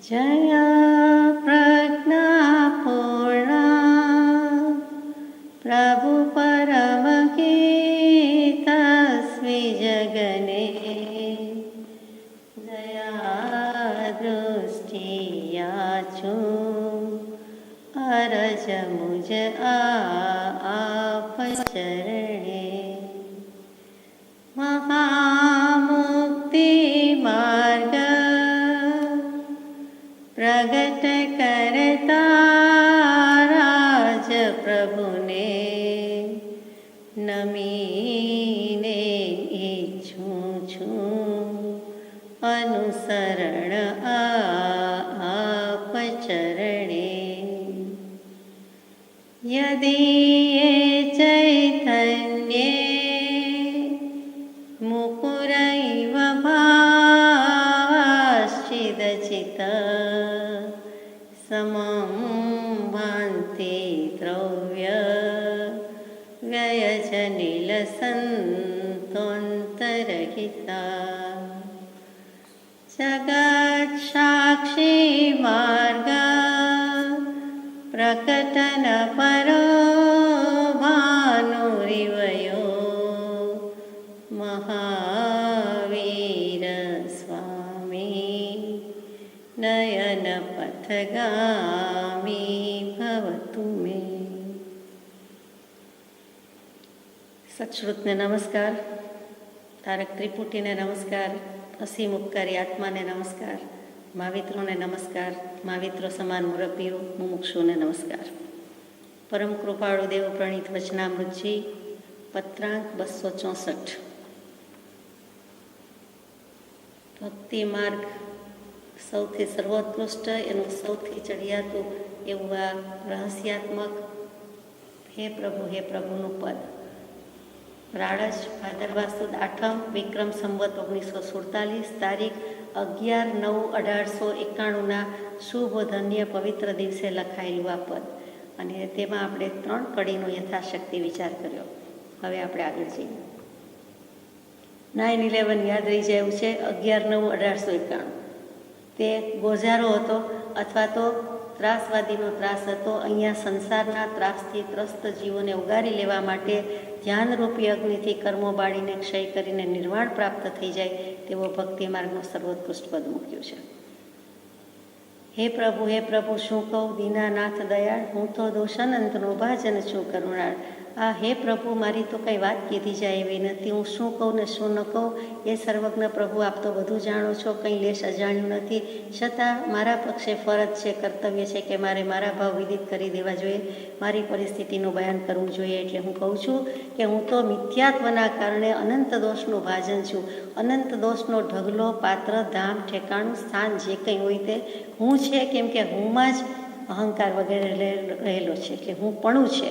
जया प्रज्ञापूर्णा प्रभु परमगीतस्वी जगने दया दृष्टियाचु अरज मुझ आप चरणे महामुक्ति मार्ग प्रगट करता राज प्रभुने नमीने इच्छूं छूं अनुसरण आप चरणे यदि ये चैतन्ये मुकुरैव भावाश्चिदचित समं भान्ति द्रव्य व्ययजनिलसन्तोऽन्तरहिता जगत्साक्षी मार्ग प्रकटन परो भानुरिवयो महावीर स्वामी नयन पथगामी भवतु मे। सत्श्रुतने नमस्कार, तारक त्रिपुटीने नमस्कार, असीम उपकारी आत्माने नमस्कार, महावित्रोने नमस्कार, महाविત્રો સમાન મુરબ્બીઓ મુમુક્ષુને નમસ્કાર। પરમ કૃપાળુ દેવ પ્રણીત વચનામૃતજી પત્રાંક 264 ભક્તિ માર્ગ સૌથી સર્વોત્કૃષ્ટ એનું સૌથી ચડિયાતું એવું આ રહસ્યાત્મક હે પ્રભુનું પદ રાળજ ભાદરવા સુદ 8 વિક્રમ સંવત 1947 તારીખ 11/9/1891 શુભ ધન્ય પવિત્ર દિવસે લખાયેલું આ પદ અને તેમાં આપણે 3 કડીનો યથાશક્તિ વિચાર કર્યો। હવે આપણે આગળ જઈએ। 9/11 યાદ રહી જાય એવું છે। 11/9/1891 તે ગોઝારો હતો અથવા તો ત્રાસવાદીનો ત્રાસ હતો। અહીંયા સંસારના ત્રાસથી ત્રસ્ત જીવોને ઉગારી લેવા માટે ધ્યાનરૂપી અગ્નિથી કર્મો બાળીને ક્ષય કરીને નિર્વાણ પ્રાપ્ત થઈ જાય તેવો ભક્તિ માર્ગનો સર્વોત્કૃષ્ટ પદ મૂક્યું છે। હે પ્રભુ શું કહું દીનાનાથ દયાળ, હું તો દોષ અનંતનો ભાજન છું કરુણાળ। આ હે પ્રભુ મારી તો કંઈ વાત કીધી જાય એવી નથી, હું શું કહું ને શું ન કહું એ સર્વજ્ઞ પ્રભુ આપ તો બધું જાણો છો, કંઈ લેશ અજાણ્યું નથી। છતાં મારા પક્ષે ફરજ છે, કર્તવ્ય છે કે મારે મારા ભાવ વિદિત કરી દેવા જોઈએ, મારી પરિસ્થિતિનું બયાન કરવું જોઈએ। એટલે હું કહું છું કે હું તો મિથ્યાત્વના કારણે અનંત દોષનું ભાજન છું। અનંત દોષનો ઢગલો, પાત્ર, ધામ, ઠેકાણું, સ્થાન જે કંઈ હોય તે હું છે, કેમ કે હુંમાં જ અહંકાર વગેરે રહેલો છે। એટલે હું પણું છે,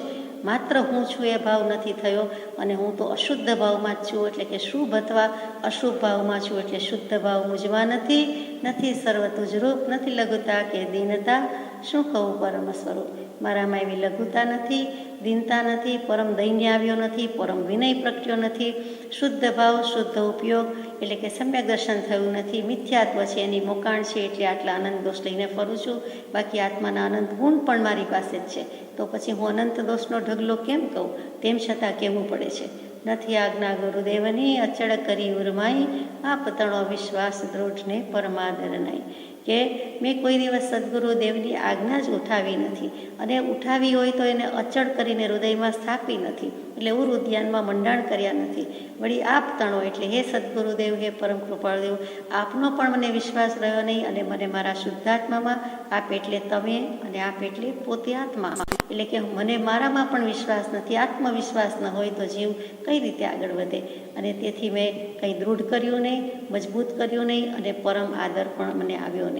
માત્ર હું છું એ ભાવ નથી થયો અને હું તો અશુદ્ધ ભાવમાં જ છું, એટલે કે શુભ અથવા અશુભ ભાવમાં છું, એટલે શુદ્ધ ભાવ મુજમાં નથી સર્વ તુજરૂપ, નથી લઘુતા કે દીનતા, શું કહું પરમ સ્વરૂપ। મારામાં એવી લઘુતા નથી, દીનતા નથી, પરમ દૈન્ય આવ્યો નથી, પરમ વિનય પ્રગટ્યો નથી, શુદ્ધ ભાવ, શુદ્ધ ઉપયોગ એટલે કે સમ્યક દર્શન થયું નથી, મિથ્યાત્વ છે એની મોકાણ છે, એટલે આટલા અનંત દોષ લઈને ફરું છું। બાકી આત્માના અનંત ગુણ પણ મારી પાસે જ છે, તો પછી હું અનંત દોષનો ઢગલો કેમ કહું, તેમ છતાં કહેવું પડે છે। નથી આજ્ઞા ગુરુદેવની અચળ કરી ઉર્માઈ, આપ તણો વિશ્વાસ દૃઢ ને પરમાદર નહીં। કે મેં કોઈ દિવસ સદગુરુદેવની આજ્ઞા જ ઉઠાવી નથી, અને ઉઠાવી હોય તો એને અચળ કરીને હૃદયમાં સ્થાપી નથી, એટલે ઉર ઉદ્યાનમાં મંડાણ કર્યા નથી। વળી આપ તણો એટલે હે સદગુરુદેવ, હે પરમ કૃપાળુદેવ, આપનો પણ મને વિશ્વાસ રહ્યો નહીં, અને મને મારા શુદ્ધાત્મામાં, આપ એટલે તમે અને આપ એટલે પોતે આત્મા, એટલે કે મને મારામાં પણ વિશ્વાસ નથી। આત્મવિશ્વાસ ન હોય તો જીવ કઈ રીતે આગળ વધે, અને તેથી મેં કંઈ દૃઢ કર્યું નહીં, મજબૂત કર્યું નહીં, અને પરમ આદર પણ મને આવ્યો નહીં।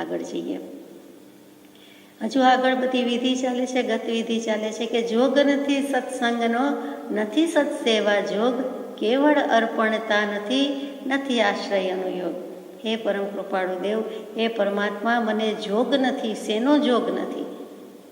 આગળ જઈએ। હજુ આગળ બધી વિધિ ચાલે છે, ગતવિધિ ચાલે છે કે જોગ નથી સત્સંગનો, નથી સત્સેવા જોગ, કેવળ અર્પણતા નથી આશ્રયનો યોગ। હે પરમ કૃપાળુ દેવ, હે પરમાત્મા, મને જોગ નથી, શેનો જોગ નથી?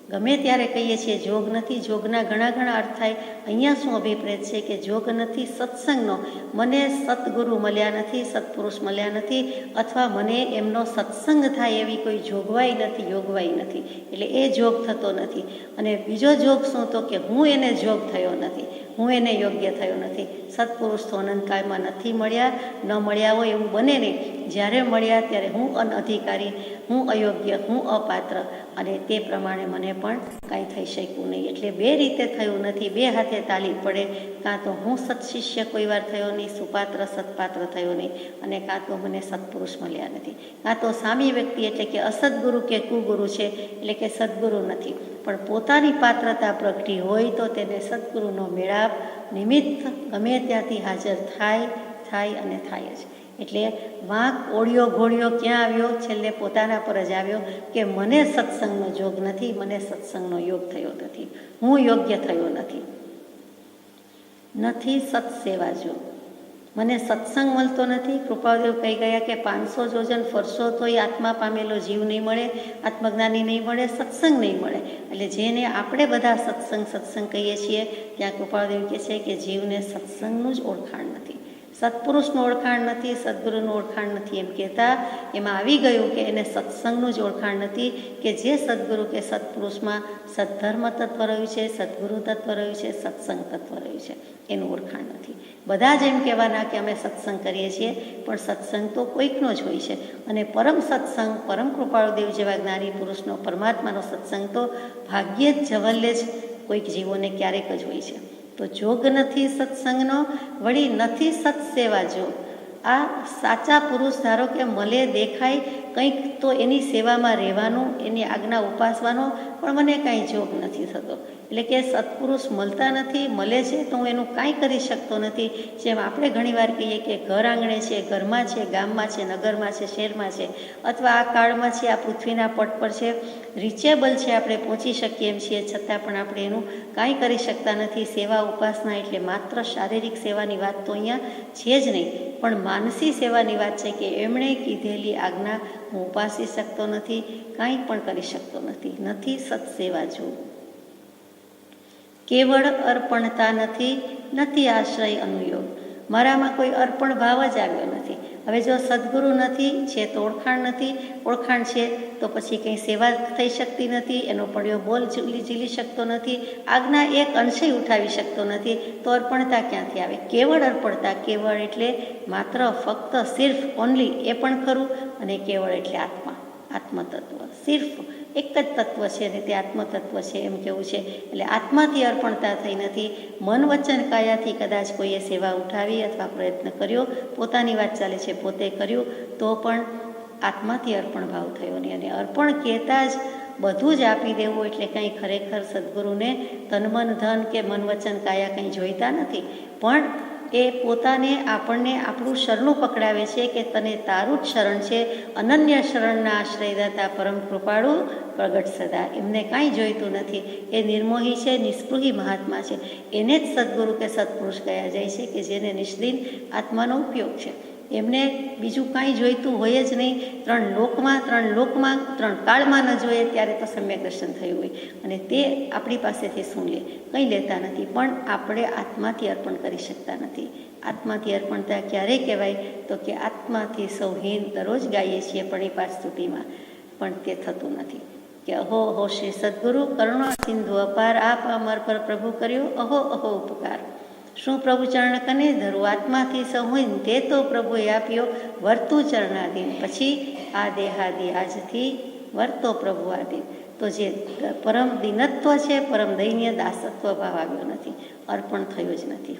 ગમે ત્યારે કહીએ છીએ જોગ નથી, જોગના ઘણા ઘણા અર્થ થાય. અહીંયા શું અભિપ્રેત છે કે જોગ નથી સત્સંગનો, મને સદગુરુ મળ્યા નથી, સત્પુરુષ મળ્યા નથી, અથવા મને એમનો સત્સંગ થાય એવી કોઈ જોગવાઈ નથી, યોગવાઈ નથી, એટલે એ જોગ થતો નથી. અને બીજો જોગ શું, તો કે હું એને જોગ થયો નથી, હું એને યોગ્ય થયો નથી. સત્પુરુષ તો અનંતકાળમાં નથી મળ્યા, ન મળ્યા હોય એવું બને નહીં. જ્યારે મળ્યા ત્યારે હું અનઅધિકારી, હું અયોગ્ય, હું અપાત્ર, અને તે પ્રમાણે મને પણ કાંઈ થઈ શક્યું નહીં. એટલે બે રીતે થયું નથી, બે હાથે તાલી પડે. કાં તો હું સત્શિષ્ય કોઈ વાર થયો નહીં, સુપાત્ર સત્પાત્ર થયો નહીં, અને કાં તો મને સત્પુરુષ મળ્યા નથી. કાં તો સામી વ્યક્તિ એટલે કે અસદગુરુ કે કુગુરુ છે, એટલે કે સદગુરુ નથી, પણ પોતાની પાત્રતા પ્રગટી હોય તો તેને સદગુરુનો મેળાપ નિમિત્ત ગમે ત્યાંથી હાજર થાય અને થાય જ. એટલે વાંક ઓળિયો ઘોડિયો ક્યાં આવ્યો? છેલ્લે પોતાના પર જ આવ્યો કે મને સત્સંગનો જોગ નથી, મને સત્સંગનો યોગ થયો નથી, હું યોગ્ય થયો નથી સત્સેવા જોગ. મને સત્સંગ મળતો નથી. કૃપાદેવ કહી ગયા કે 500 યોજન ફરશો તોય આત્મા પામેલો જીવ નહીં મળે, આત્મજ્ઞાની નહીં મળે, સત્સંગ નહીં મળે. એટલે જેને આપણે બધા સત્સંગ કહીએ છીએ, ત્યાં કૃપાદેવ કહે છે કે જીવને સત્સંગનું જ ઓળખાણ નથી, સત્પુરુષનું ઓળખાણ નથી, સદગુરુનું ઓળખાણ નથી. એમ કહેતા એમાં આવી ગયું કે એને સત્સંગનું જ ઓળખાણ નથી, કે જે સદગુરુ કે સત્પુરુષમાં સદ્ધર્મ તત્વ રહ્યું છે, સદગુરુ તત્વ રહ્યું છે, સત્સંગ તત્વ રહ્યું છે, એનું ઓળખાણ નથી. બધા જ એમ કહેવાના કે અમે સત્સંગ કરીએ છીએ, પણ સત્સંગ તો કોઈકનો જ હોય છે. અને પરમ સત્સંગ, પરમ કૃપાળુદેવ જેવા જ્ઞાની પુરુષનો, પરમાત્માનો સત્સંગ તો ભાગ્યે જ જવલ્લે જ કોઈક જીવોને ક્યારેક જ હોય છે. તો જોગ નથી સત્સંગનો, વળી નથી સત્સેવા જોગ. આ સાચા પુરુષ ધારો કે મળે, દેખાય, કંઈક તો એની સેવામાં રહેવાનું, એની આજ્ઞા ઉપાસવાનો, પણ મને કાંઈ જોગ નથી થતો. એટલે કે સત્પુરુષ મળતા નથી, મળે છે તો હું એનું કાંઈ કરી શકતો નથી. જેમ આપણે ઘણીવાર કહીએ કે ઘર આંગણે છે, ઘરમાં છે, ગામમાં છે, નગરમાં છે, શહેરમાં છે, અથવા આ કાળમાં છે, આ પૃથ્વીના પટ પર છે, રીચેબલ છે, આપણે પહોંચી શકીએ એમ છીએ, છતાં પણ આપણે એનું કાંઈ કરી શકતા નથી. સેવા ઉપાસના એટલે માત્ર શારીરિક સેવાની વાત તો અહીંયા છે જ નહીં, પણ માનસી સેવાની વાત છે કે એમણે કીધેલી આજ્ઞા હું ઉપાસી શકતો નથી, કાંઈ પણ કરી શકતો નથી સત્સેવા જોગ. કેવળ અર્પણતા નથી આશ્રય અનુયોગ. મારામાં કોઈ અર્પણ ભાવ જ આવ્યો નથી. હવે જો સદગુરુ નથી છે તો ઓળખાણ નથી, ઓળખાણ છે તો પછી કંઈ સેવા થઈ શકતી નથી, એનો પડ્યો બોલ ઝીલી શકતો નથી, આજ્ઞા એક અંશે ઉઠાવી શકતો નથી, તો અર્પણતા ક્યાંથી આવે? કેવળ અર્પણતા, કેવળ એટલે માત્ર, ફક્ત, સિર્ફ, ઓનલી, એ પણ ખરું. અને કેવળ એટલે આત્મતત્વ, સિર્ફ એક જ તત્વ છે ને તે આત્મતત્વ છે એમ કેવું છે. એટલે આત્માથી અર્પણતા થઈ નથી. મન વચન કાયાથી કદાચ કોઈએ સેવા ઉઠાવી અથવા પ્રયત્ન કર્યો, પોતાની વાત ચાલે છે, પોતે કર્યું, તો પણ આત્માથી અર્પણ ભાવ થયો નહીં. અને અર્પણ કહેતા જ બધું જ આપી દેવું એટલે કંઈ ખરેખર સદગુરુને તન મન ધન કે મન વચન કાયા કંઈ જોઈતા નથી, પણ એ પોતાને આપણને આપણું શરણું પકડાવે છે કે તને તારું જ શરણ છે, અનન્ય શરણના આશ્રયદાતા પરમ કૃપાળુ પ્રગટ સદા. એમને કાંઈ જોઈતું નથી, એ નિર્મોહી છે, નિસ્પૃહી મહાત્મા છે, એને જ સદગુરુ કે સત્પુરુષ કયા જાય છે કે જેને નિષ્દિન આત્માનો ઉપયોગ છે. એમને બીજું કાંઈ જોઈતું હોય જ નહીં. ત્રણ લોકમાં ત્રણ કાળમાં ન જોઈએ ત્યારે તો સમ્યક દર્શન થયું હોય, અને તે આપણી પાસેથી શું લે? કંઈ લેતા નથી, પણ આપણે આત્માથી અર્પણ કરી શકતા નથી. આત્માથી અર્પણતા ક્યારે કહેવાય? તો કે આત્માથી સૌ હીન દરરોજ ગાઈએ છીએ પણિપાઠ સ્તુતિમાં, પણ તે થતું નથી. કે અહો અહો શ્રી સદગુરુ કરુણા સિંધુ અપાર, આપ અમર પર પ્રભુ કર્યો અહો અહો ઉપકાર. શું પ્રભુ ચરણ કને ધરું? આત્માથી સૌ હોય તે તો પ્રભુએ આપ્યો, વર્તું ચરણાધીન. પછી આ દેહાદી આજથી વર્તો પ્રભુ આધીન. તો જે પરમ દીનત્વ છે, પરમ દૈન્ય દાસત્વ ભાવ આવ્યો નથી, અર્પણ થયું જ નથી.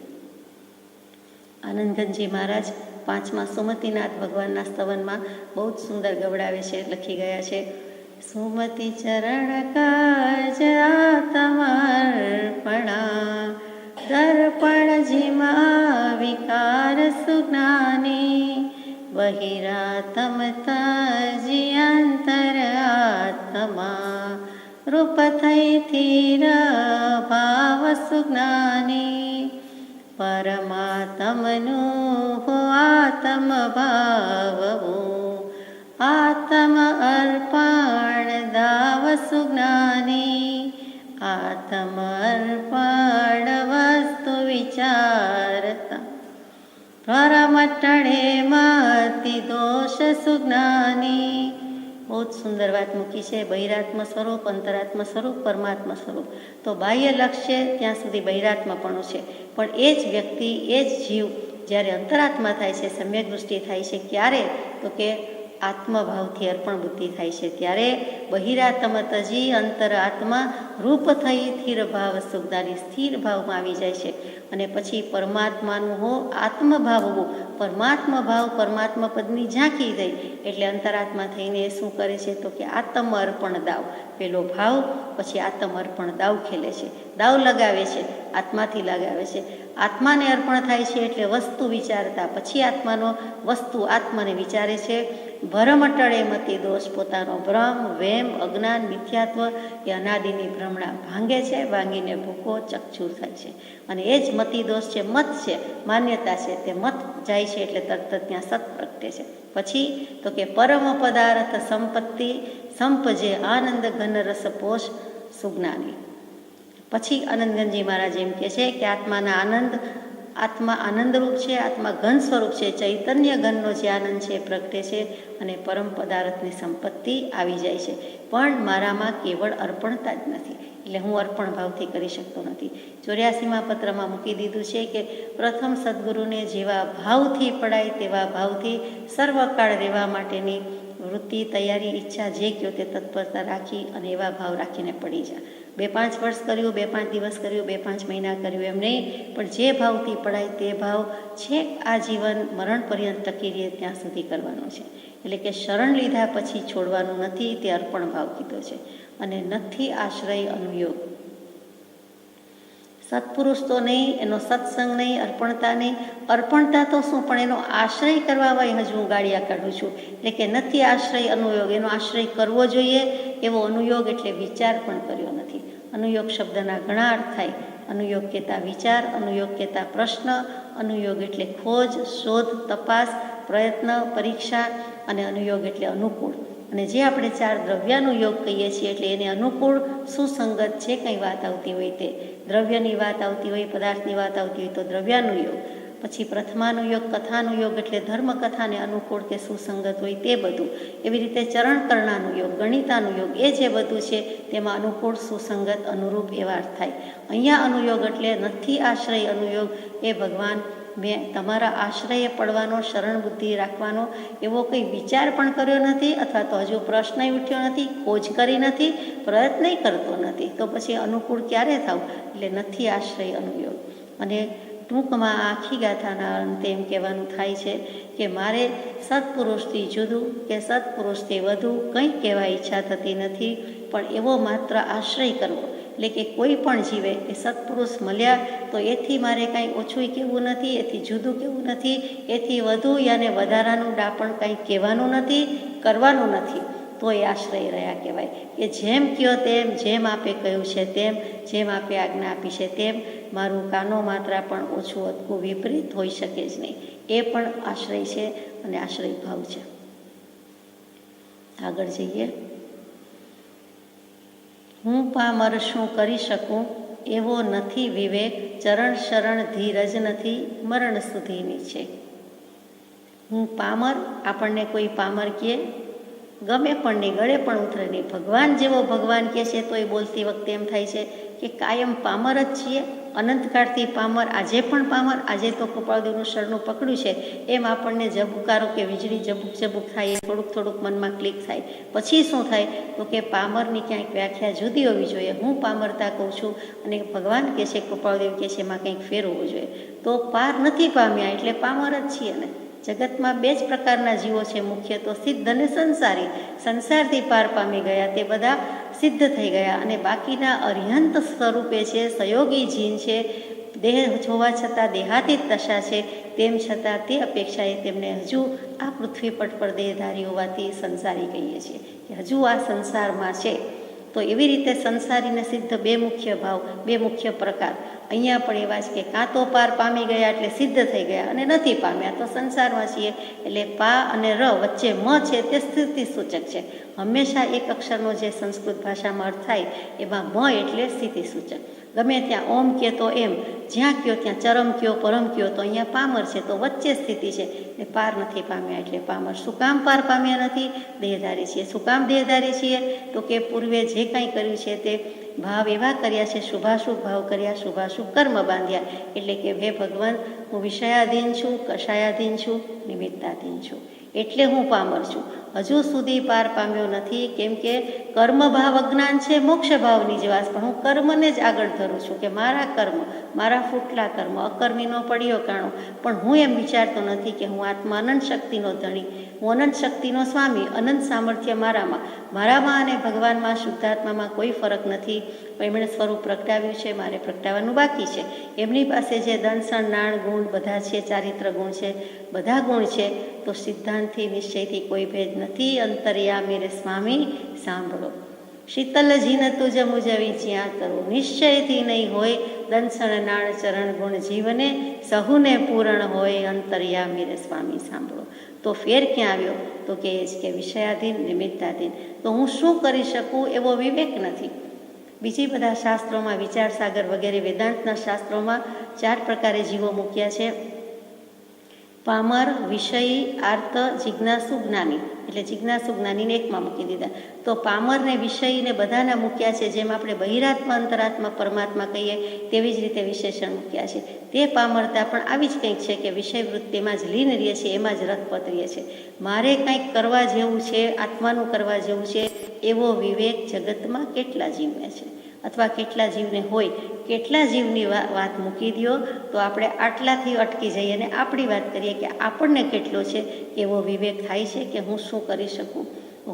આનંદગંજી મહારાજ 5મા સુમતિનાથ ભગવાનના સ્તવનમાં બહુ જ સુંદર ગવડાવે છે, લખી ગયા છે. સુમતિ ચરણ કાજ તમાર્પણા, દર્પણ જીમા વિકાર સુજ્ઞાની, બહિરાતમ તજિયંતર આત્મા, રૂપ થઈ થીર ભાવ સુજ્ઞાની, પરમાત્મનું હો આત્મ ભાવવું, આત્મ અર્પણ દાવ સુજ્ઞાની, આત્મર્પણ વસ્તુ વિચારતા પરમટણે મતિ દોષ સુજ્ઞાની. બહુ જ સુંદર વાત મૂકી છે. બહિરાત્મ સ્વરૂપ, અંતરાત્મ સ્વરૂપ, પરમાત્મ સ્વરૂપ. તો બાહ્ય લક્ષ્ય ત્યાં સુધી બહિરાત્મપણું છે, પણ એ જ વ્યક્તિ, એ જ જીવ જ્યારે અંતરાત્મા થાય છે, સમ્યક દૃષ્ટિ થાય છે, ક્યારે? તો કે આત્મભાવથી અર્પણ બુદ્ધિ થાય છે ત્યારે બહિરાત્મ તજી અંતર આત્મા રૂપ થઈ સ્થિર ભાવ સુખદારી સ્થિર ભાવમાં આવી જાય છે. અને પછી પરમાત્માનું હો આત્મભાવ હો, પરમાત્મા ભાવ પરમાત્મા પદની ઝાંખી થઈ એટલે અંતરાત્મા થઈને શું કરે છે? તો કે આત્મ અર્પણ દાવ, પેલો ભાવ પછી આત્મ અર્પણ દાવ ખેલે છે, દાવ લગાવે છે, આત્માથી લગાવે છે. આત્માને અર્પણ થાય છે એટલે વસ્તુ વિચારતા પછી આત્માનો વસ્તુ આત્માને વિચારે છે. ભ્રમ ટળે મતિ દોષ, પોતાનો ભ્રમ, વેમ, અજ્ઞાન, મિથ્યાત્વ એ અનાદિની ભ્રમણા ભાંગે છે, ભાંગીને ભૂકો ચકચૂર થાય છે. અને એ જ મતિ દોષ છે, મત છે, માન્યતા છે, તે મત જાય છે એટલે તરત ત્યાં સત પ્રગટે છે. પછી તો કે પરમ પદાર્થ સંપત્તિ સંપજે આનંદ ઘન રસ પોષ સુજ્ઞાની. પછી આનંદગંજી મહારાજ એમ કહે છે કે આત્માના આનંદ, આત્મા આનંદરૂપ છે, આત્મા ઘન સ્વરૂપ છે, ચૈતન્ય ઘનનો જે આનંદ છે એ પ્રગટે છે અને પરમ પદાર્થની સંપત્તિ આવી જાય છે. પણ મારામાં કેવળ અર્પણતા જ નથી, એટલે હું અર્પણ ભાવથી કરી શકતો નથી. 84મા પત્રમાં મૂકી દીધું છે કે પ્રથમ સદગુરુને જેવા ભાવથી પડાય તેવા ભાવથી સર્વકાળ રહેવા માટેની વૃત્તિ, તૈયારી, ઈચ્છા જે કહો તે તત્પરતા રાખી અને એવા ભાવ રાખીને પડી જા. 2-5 વર્ષ કર્યું, 2-5 દિવસ કર્યું, 2-5 મહિના કર્યું એમ નહીં, પણ જે ભાવથી પડાય તે ભાવ છેક આ જીવન મરણ પર્યંત ટકી રહે ત્યાં સુધી કરવાનો છે. એટલે કે શરણ લીધા પછી છોડવાનું નથી, તે અર્પણ ભાવ કીધો છે. અને નથી આશ્રય અનુયોગ. સત્પુરુષ તો નહીં, એનો સત્સંગ નહીં, અર્પણતા નહીં. અર્પણતા તો શું, પણ એનો આશ્રય કરવા હોય હજુ હું ગાળિયા કાઢું છું. એટલે કે નથી આશ્રય અનુયોગ, એનો આશ્રય કરવો જોઈએ એવો અનુયોગ એટલે વિચાર પણ કર્યો નથી. અનુયોગ શબ્દના ઘણા અર્થ થાય. અનુયોગ કહેતા વિચાર, અનુયોગ કહેતા પ્રશ્ન, અનુયોગ એટલે ખોજ, શોધ, તપાસ, પ્રયત્ન, પરીક્ષા, અને અનુયોગ એટલે અનુકૂળ. અને જે આપણે 4 દ્રવ્યાનુયોગ કહીએ છીએ એટલે એને અનુકૂળ સુસંગત જે કંઈ વાત આવતી હોય તે, દ્રવ્યની વાત આવતી હોય, પદાર્થની વાત આવતી હોય તો દ્રવ્યાનુયોગ. પછી પ્રથમાનુયોગ, કથાનુયોગ એટલે ધર્મકથાને અનુકૂળ કે સુસંગત હોય તે બધું. એવી રીતે ચરણકરણાનુયોગ, ગણિતાનુયોગ એ જે બધું છે તેમાં અનુકૂળ, સુસંગત, અનુરૂપ એવા અર્થ થાય. અહીંયા અનુયોગ એટલે નથી આશ્રય અનુયોગ. એ ભગવાન, મેં તમારા આશ્રયે પડવાનો, શરણ બુદ્ધિ રાખવાનો એવો કંઈ વિચાર પણ કર્યો નથી, અથવા તો હજુ પ્રશ્ન ઉઠ્યો નથી, ખોજ કરી નથી, પ્રયત્ન કરતો નથી. તો પછી અનુકૂળ ક્યારે થાવ? એટલે નથી આશ્રય અનુયોગ. અને ટૂંકમાં આખી ગાથાના અંતે એમ કહેવાનું થાય છે કે મારે સત્પુરુષથી જુદું કે સત્પુરુષથી વધુ કંઈ કહેવા ઈચ્છા થતી નથી, પણ એવો માત્ર આશ્રય કરવો. એટલે કે કોઈ પણ જીવે એ સત્પુરુષ મળ્યા તો એથી મારે કાંઈ ઓછું કહેવું નથી, એથી જુદું કહેવું નથી, એથી વધુ યાને વધારાનું ડાપણ કાંઈ કહેવાનું નથી, કરવાનું નથી. તો એ આશ્રય રહ્યા કહેવાય. કે જેમ કહો તેમ, જેમ આપે કહ્યું છે તેમ, જેમ આપે આજ્ઞા આપી છે તેમ, મારું કાનો માત્રા પણ ઓછું અટકું વિપરીત હોઈ શકે જ નહીં. એ પણ આશ્રય છે અને આશ્રય ભાવ છે. આગળ જઈએ. હું પામર શું કરી શકું એવો નથી વિવેક, ચરણ શરણ ધીરજ નથી મરણ સુધીની છે. હું પામર, આપણને કોઈ પામર કહે ગમે પણ નહીં, ગળે પણ ઉતરે નહીં. ભગવાન જેવો ભગવાન કહે છે તો એ બોલતી વખતે એમ થાય છે કે કાયમ પામર જ છીએ, અનંતકાળથી પામર, આજે પણ પામર. આજે તો કૃપાળદેવનું શરણું પકડ્યું છે એમ આપણને જબુકારો કે વીજળી જબુક જબુક થાય, એ થોડુંક મનમાં ક્લિક થાય. પછી શું થાય તો કે પામરની ક્યાંક વ્યાખ્યા જુદી હોવી જોઈએ. હું પામરતા કહું છું અને ભગવાન કહે છે, કૃપાળદેવ કહે છે એમાં કંઈક ફેર હોવો જોઈએ. તો પાર નથી પામ્યા એટલે પામર જ છીએ ને. જગતમાં 2 જ પ્રકારના જીવો છે મુખ્ય, તો સિદ્ધ અને સંસારી. સંસારથી પાર પામી ગયા તે બધા સિદ્ધ થઈ ગયા, અને બાકીના અર્યંત સ્વરૂપે છે, સહયોગી જીન છે, દેહ હોવા છતાં દેહાતીત દશા છે, તેમ છતાં તે અપેક્ષાએ તેમને હજુ આ પૃથ્વી પટ પર દેહધારી હોવાથી સંસારી કહીએ છીએ કે હજુ આ સંસારમાં છે. તો એવી રીતે સંસારી અને સિદ્ધ બે મુખ્ય ભાવ, બે મુખ્ય પ્રકાર અહીંયા પણ એવા જ કે કાં તો પાર પામી ગયા એટલે સિદ્ધ થઈ ગયા અને નથી પામ્યા તો સંસારમાં છીએ. એટલે પા અને ર વચ્ચે મ છે તે સ્થિતિ સૂચક છે. હંમેશા એક અક્ષરનો જે સંસ્કૃત ભાષામાં અર્થ થાય એમાં મ એટલે સ્થિતિ સૂચક. ગમે ત્યાં ઓમ કહે તો એમ, જ્યાં કયો ત્યાં ચરમ કયો પરમ કયો, તો અહીંયા પામર છે તો વચ્ચે સ્થિતિ છે ને પાર નથી પામ્યા એટલે પામર. શું કામ પાર પામ્યા નથી? દેહધારી છીએ. શું કામ દેહધારી છીએ? તો કે પૂર્વે જે કાંઈ કર્યું છે તે ભાવ એવા કર્યા છે, શુભાશુભ ભાવ કર્યા, શુભાશુભ કર્મ બાંધ્યા. એટલે કે હે ભગવાન, હું વિષયાધીન છું, કષાયાધીન છું, નિમિત્તાધીન છું, એટલે હું પામર છું. હજુ સુધી પાર પામ્યો નથી, કેમ કે કર્મ ભાવ અજ્ઞાન છે, મોક્ષ ભાવ નિજવાસ. પણ હું કર્મને જ આગળ ધરું છું કે મારા કર્મ, મારા ફૂટલા કર્મ, અકર્મીનો પડ્યો કાણો. પણ હું એમ વિચારતો નથી કે હું આત્મા અનંત શક્તિનો ધણી, હું અનંત શક્તિનો સ્વામી, અનંત સામર્થ્ય મારામાં અને ભગવાનમાં, શુદ્ધાત્મામાં કોઈ ફરક નથી. એમણે સ્વરૂપ પ્રગટાવ્યું છે, મારે પ્રગટાવવાનું બાકી છે. એમની પાસે જે દંસણ, નાણ, ગુણ બધા છે, ચારિત્ર ગુણ છે, બધા ગુણ છે, તો સિદ્ધાંતથી નિશ્ચયથી કોઈ ભેદ નથી. અંતર્યામી રે સ્વામી સાંભળો, શીતલ જીન તુજ મુજવી જ્યાં તરો, નિશ્ચયથી નહીં હોય દંસણ, નાણ, ચરણ, ગુણ જીવને સહુને પૂરણ હોય. અંતર્યામી રે સ્વામી સાંભળો. તો ફેર ક્યાં આવ્યો? તો કે એ જ કે વિષયાધીન, નિમિત્તાધીન. તો હું શું કરી શકું એવો વિવેક નથી. બીજી બધા શાસ્ત્રોમાં, વિચારસાગર વગેરે વેદાંતના શાસ્ત્રોમાં 4 પ્રકારે જીવો મૂક્યા છે: પામર, વિષયી, આર્ત, જિજ્ઞાસુ, જ્ઞાની. એટલે જિજ્ઞાસુ જ્ઞાનીને એકમાં મૂકી દીધા. તો પામરને, વિષયીને બધાના મૂક્યા છે. જેમ આપણે બહિરાત્મા, અંતરાત્મા, પરમાત્મા કહીએ તેવી જ રીતે વિશેષણ મૂક્યા છે. તે પામરતા પણ આવી જ કંઈક છે કે વિષય વૃત્તિમાં જ લીન રહીએ છીએ, એમાં જ રતપત રહીએ છીએ. મારે કંઈક કરવા જેવું છે, આત્માનું કરવા જેવું છે, એવો વિવેક જગતમાં કેટલા જીવને છે અથવા કેટલા જીવને હોય? કેટલા જીવની વાત મૂકી દો તો આપણે આટલાથી અટકી જઈએ અને આપણી વાત કરીએ કે આપણને કેટલો છે એવો વિવેક થાય છે કે હું શું કરી શકું.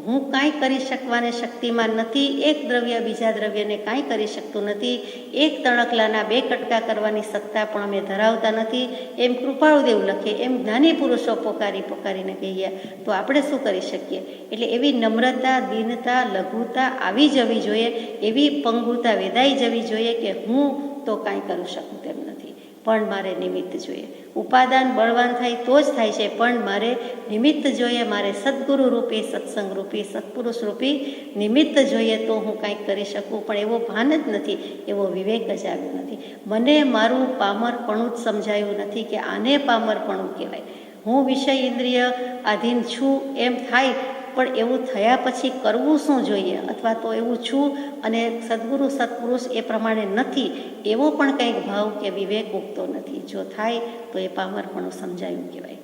હું કાંઈ કરી શકવાને શક્તિમાન નથી. એક દ્રવ્ય બીજા દ્રવ્યને કાંઈ કરી શકતું નથી. એક તણકલાના 2 કટકા કરવાની સત્તા પણ અમે ધરાવતા નથી. એમ કૃપાળુદેવ લખે, એમ જ્ઞાની પુરુષો પોકારીને કહીએ તો આપણે શું કરી શકીએ? એટલે એવી નમ્રતા, દીનતા, લઘુતા આવી જવી જોઈએ, એવી પંગુતા વેદાઈ જવી જોઈએ કે હું તો કાંઈ કરી શકું તેમ નથી, પણ મારે નિમિત્ત જોઈએ. ઉપાદાન બળવાન થાય તો જ થાય છે, પણ મારે નિમિત્ત જોઈએ. મારે સદગુરુ રૂપી, સત્સંગ રૂપી, સત્પુરુષ રૂપી નિમિત્ત જોઈએ તો હું કાંઈક કરી શકું. પણ એવો ભાન જ નથી, એવો વિવેક જ આવ્યો નથી. મને મારું પામરપણું જ સમજાયું નથી કે આને પામરપણું કહેવાય. હું વિષય ઇન્દ્રિય આધીન છું એમ થાય, પણ એવું થયા પછી કરવું શું જોઈએ? અથવા તો એવું છું અને સદગુરુ સત્પુરુષ એ પ્રમાણે નથી, એવો પણ કંઈક ભાવ કે વિવેક ઉગતો નથી. જો થાય તો એ પામરપણું સમજાયું કહેવાય.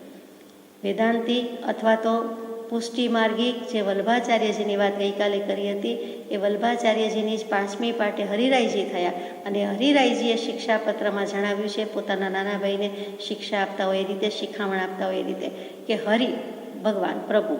વેદાંતી અથવા તો પુષ્ટિ માર્ગી જે વલ્ભાચાર્યજીની વાત ગઈકાલે કરી હતી, એ વલ્ભાચાર્યજીની જ 5મી પાટે હરિરાયજી થયા અને હરિરાયજીએ શિક્ષાપત્રમાં જણાવ્યું છે, પોતાના નાના ભાઈને શિક્ષા આપતા હોય એ રીતે, શિખામણ આપતા હોય એ રીતે, કે હરિ ભગવાન પ્રભુ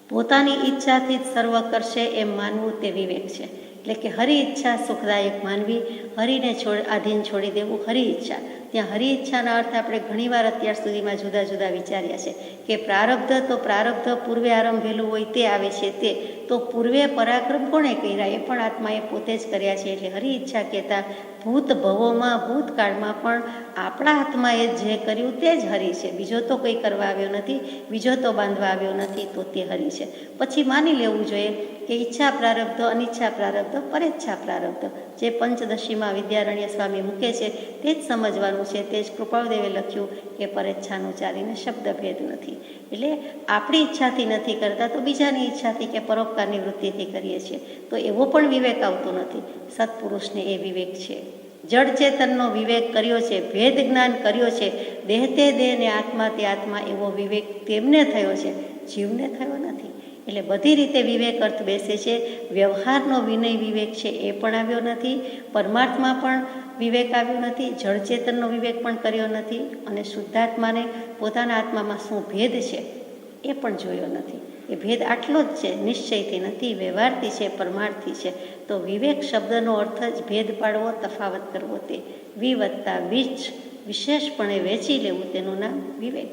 પોતાની ઈચ્છાથી જ સર્વ કરશે એમ માનવું તે વિવેક છે. એટલે કે હરિ ઈચ્છા સુખદાયક માનવી, હરિને આધીન છોડી દેવું, હરિ ઈચ્છા. ત્યાં હરિ ઈચ્છાના અર્થ આપણે ઘણીવાર અત્યાર સુધીમાં જુદા જુદા વિચાર્યા છે કે પ્રારબ્ધ, તો પ્રારબ્ધ પૂર્વે આરંભેલું હોય તે આવે છે તે, તો પૂર્વે પરાક્રમ કોણે કર્યા? એ પણ આત્માએ પોતે જ કર્યા છે. એટલે હરિ ઈચ્છા કહેતા ભૂત ભવોમાં, ભૂતકાળમાં પણ આપણા આત્માએ જે કર્યું તે જ હરિ છે. બીજો તો કોઈ કરવા આવ્યો નથી, બીજો તો બાંધવા આવ્યો નથી, તો તે હરિ છે. પછી માની લેવું જોઈએ કે ઈચ્છા પ્રારબ્ધ, અનિચ્છા પ્રારબ્ધ, પરેચ્છા પ્રારબ્ધ જે પંચદશીમાં વિદ્યારણ્ય સ્વામી મૂકે છે તે જ સમજવાનું છે. તે જ કૃપાળદેવે લખ્યું કે પરેચ્છાનું ચારીને શબ્દભેદ નથી. એટલે આપણી ઈચ્છાથી નથી કરતા તો બીજાની ઈચ્છાથી કે પરોપકારની વૃત્તિથી કરીએ છીએ, તો એવો પણ વિવેક આવતો નથી. સત્પુરુષને એ વિવેક છે. જડ ચેતનનો વિવેક કર્યો છે, ભેદ જ્ઞાન કર્યો છે, દેહ તે દેહ ને આત્મા તે આત્મા, એવો વિવેક તેમને થયો છે, જીવને થયો નથી. એટલે બધી રીતે વિવેક અર્થ બેસે છે. વ્યવહારનો વિનય વિવેક છે એ પણ આવ્યો નથી, પરમાર્થમાં પણ વિવેક આવ્યો નથી, જળચેતનનો વિવેક પણ કર્યો નથી, અને શુદ્ધાત્માને પોતાના આત્મામાં શું ભેદ છે એ પણ જોયો નથી. એ ભેદ આટલો જ છે, નિશ્ચયથી નથી, વ્યવહારથી છે, પરમાર્થથી છે. તો વિવેક શબ્દનો અર્થ જ ભેદ પાડવો, તફાવત કરવો. તે વિવત્તા વીચ વિશેષપણે વેચી લેવું, તેનું નામ વિવેક.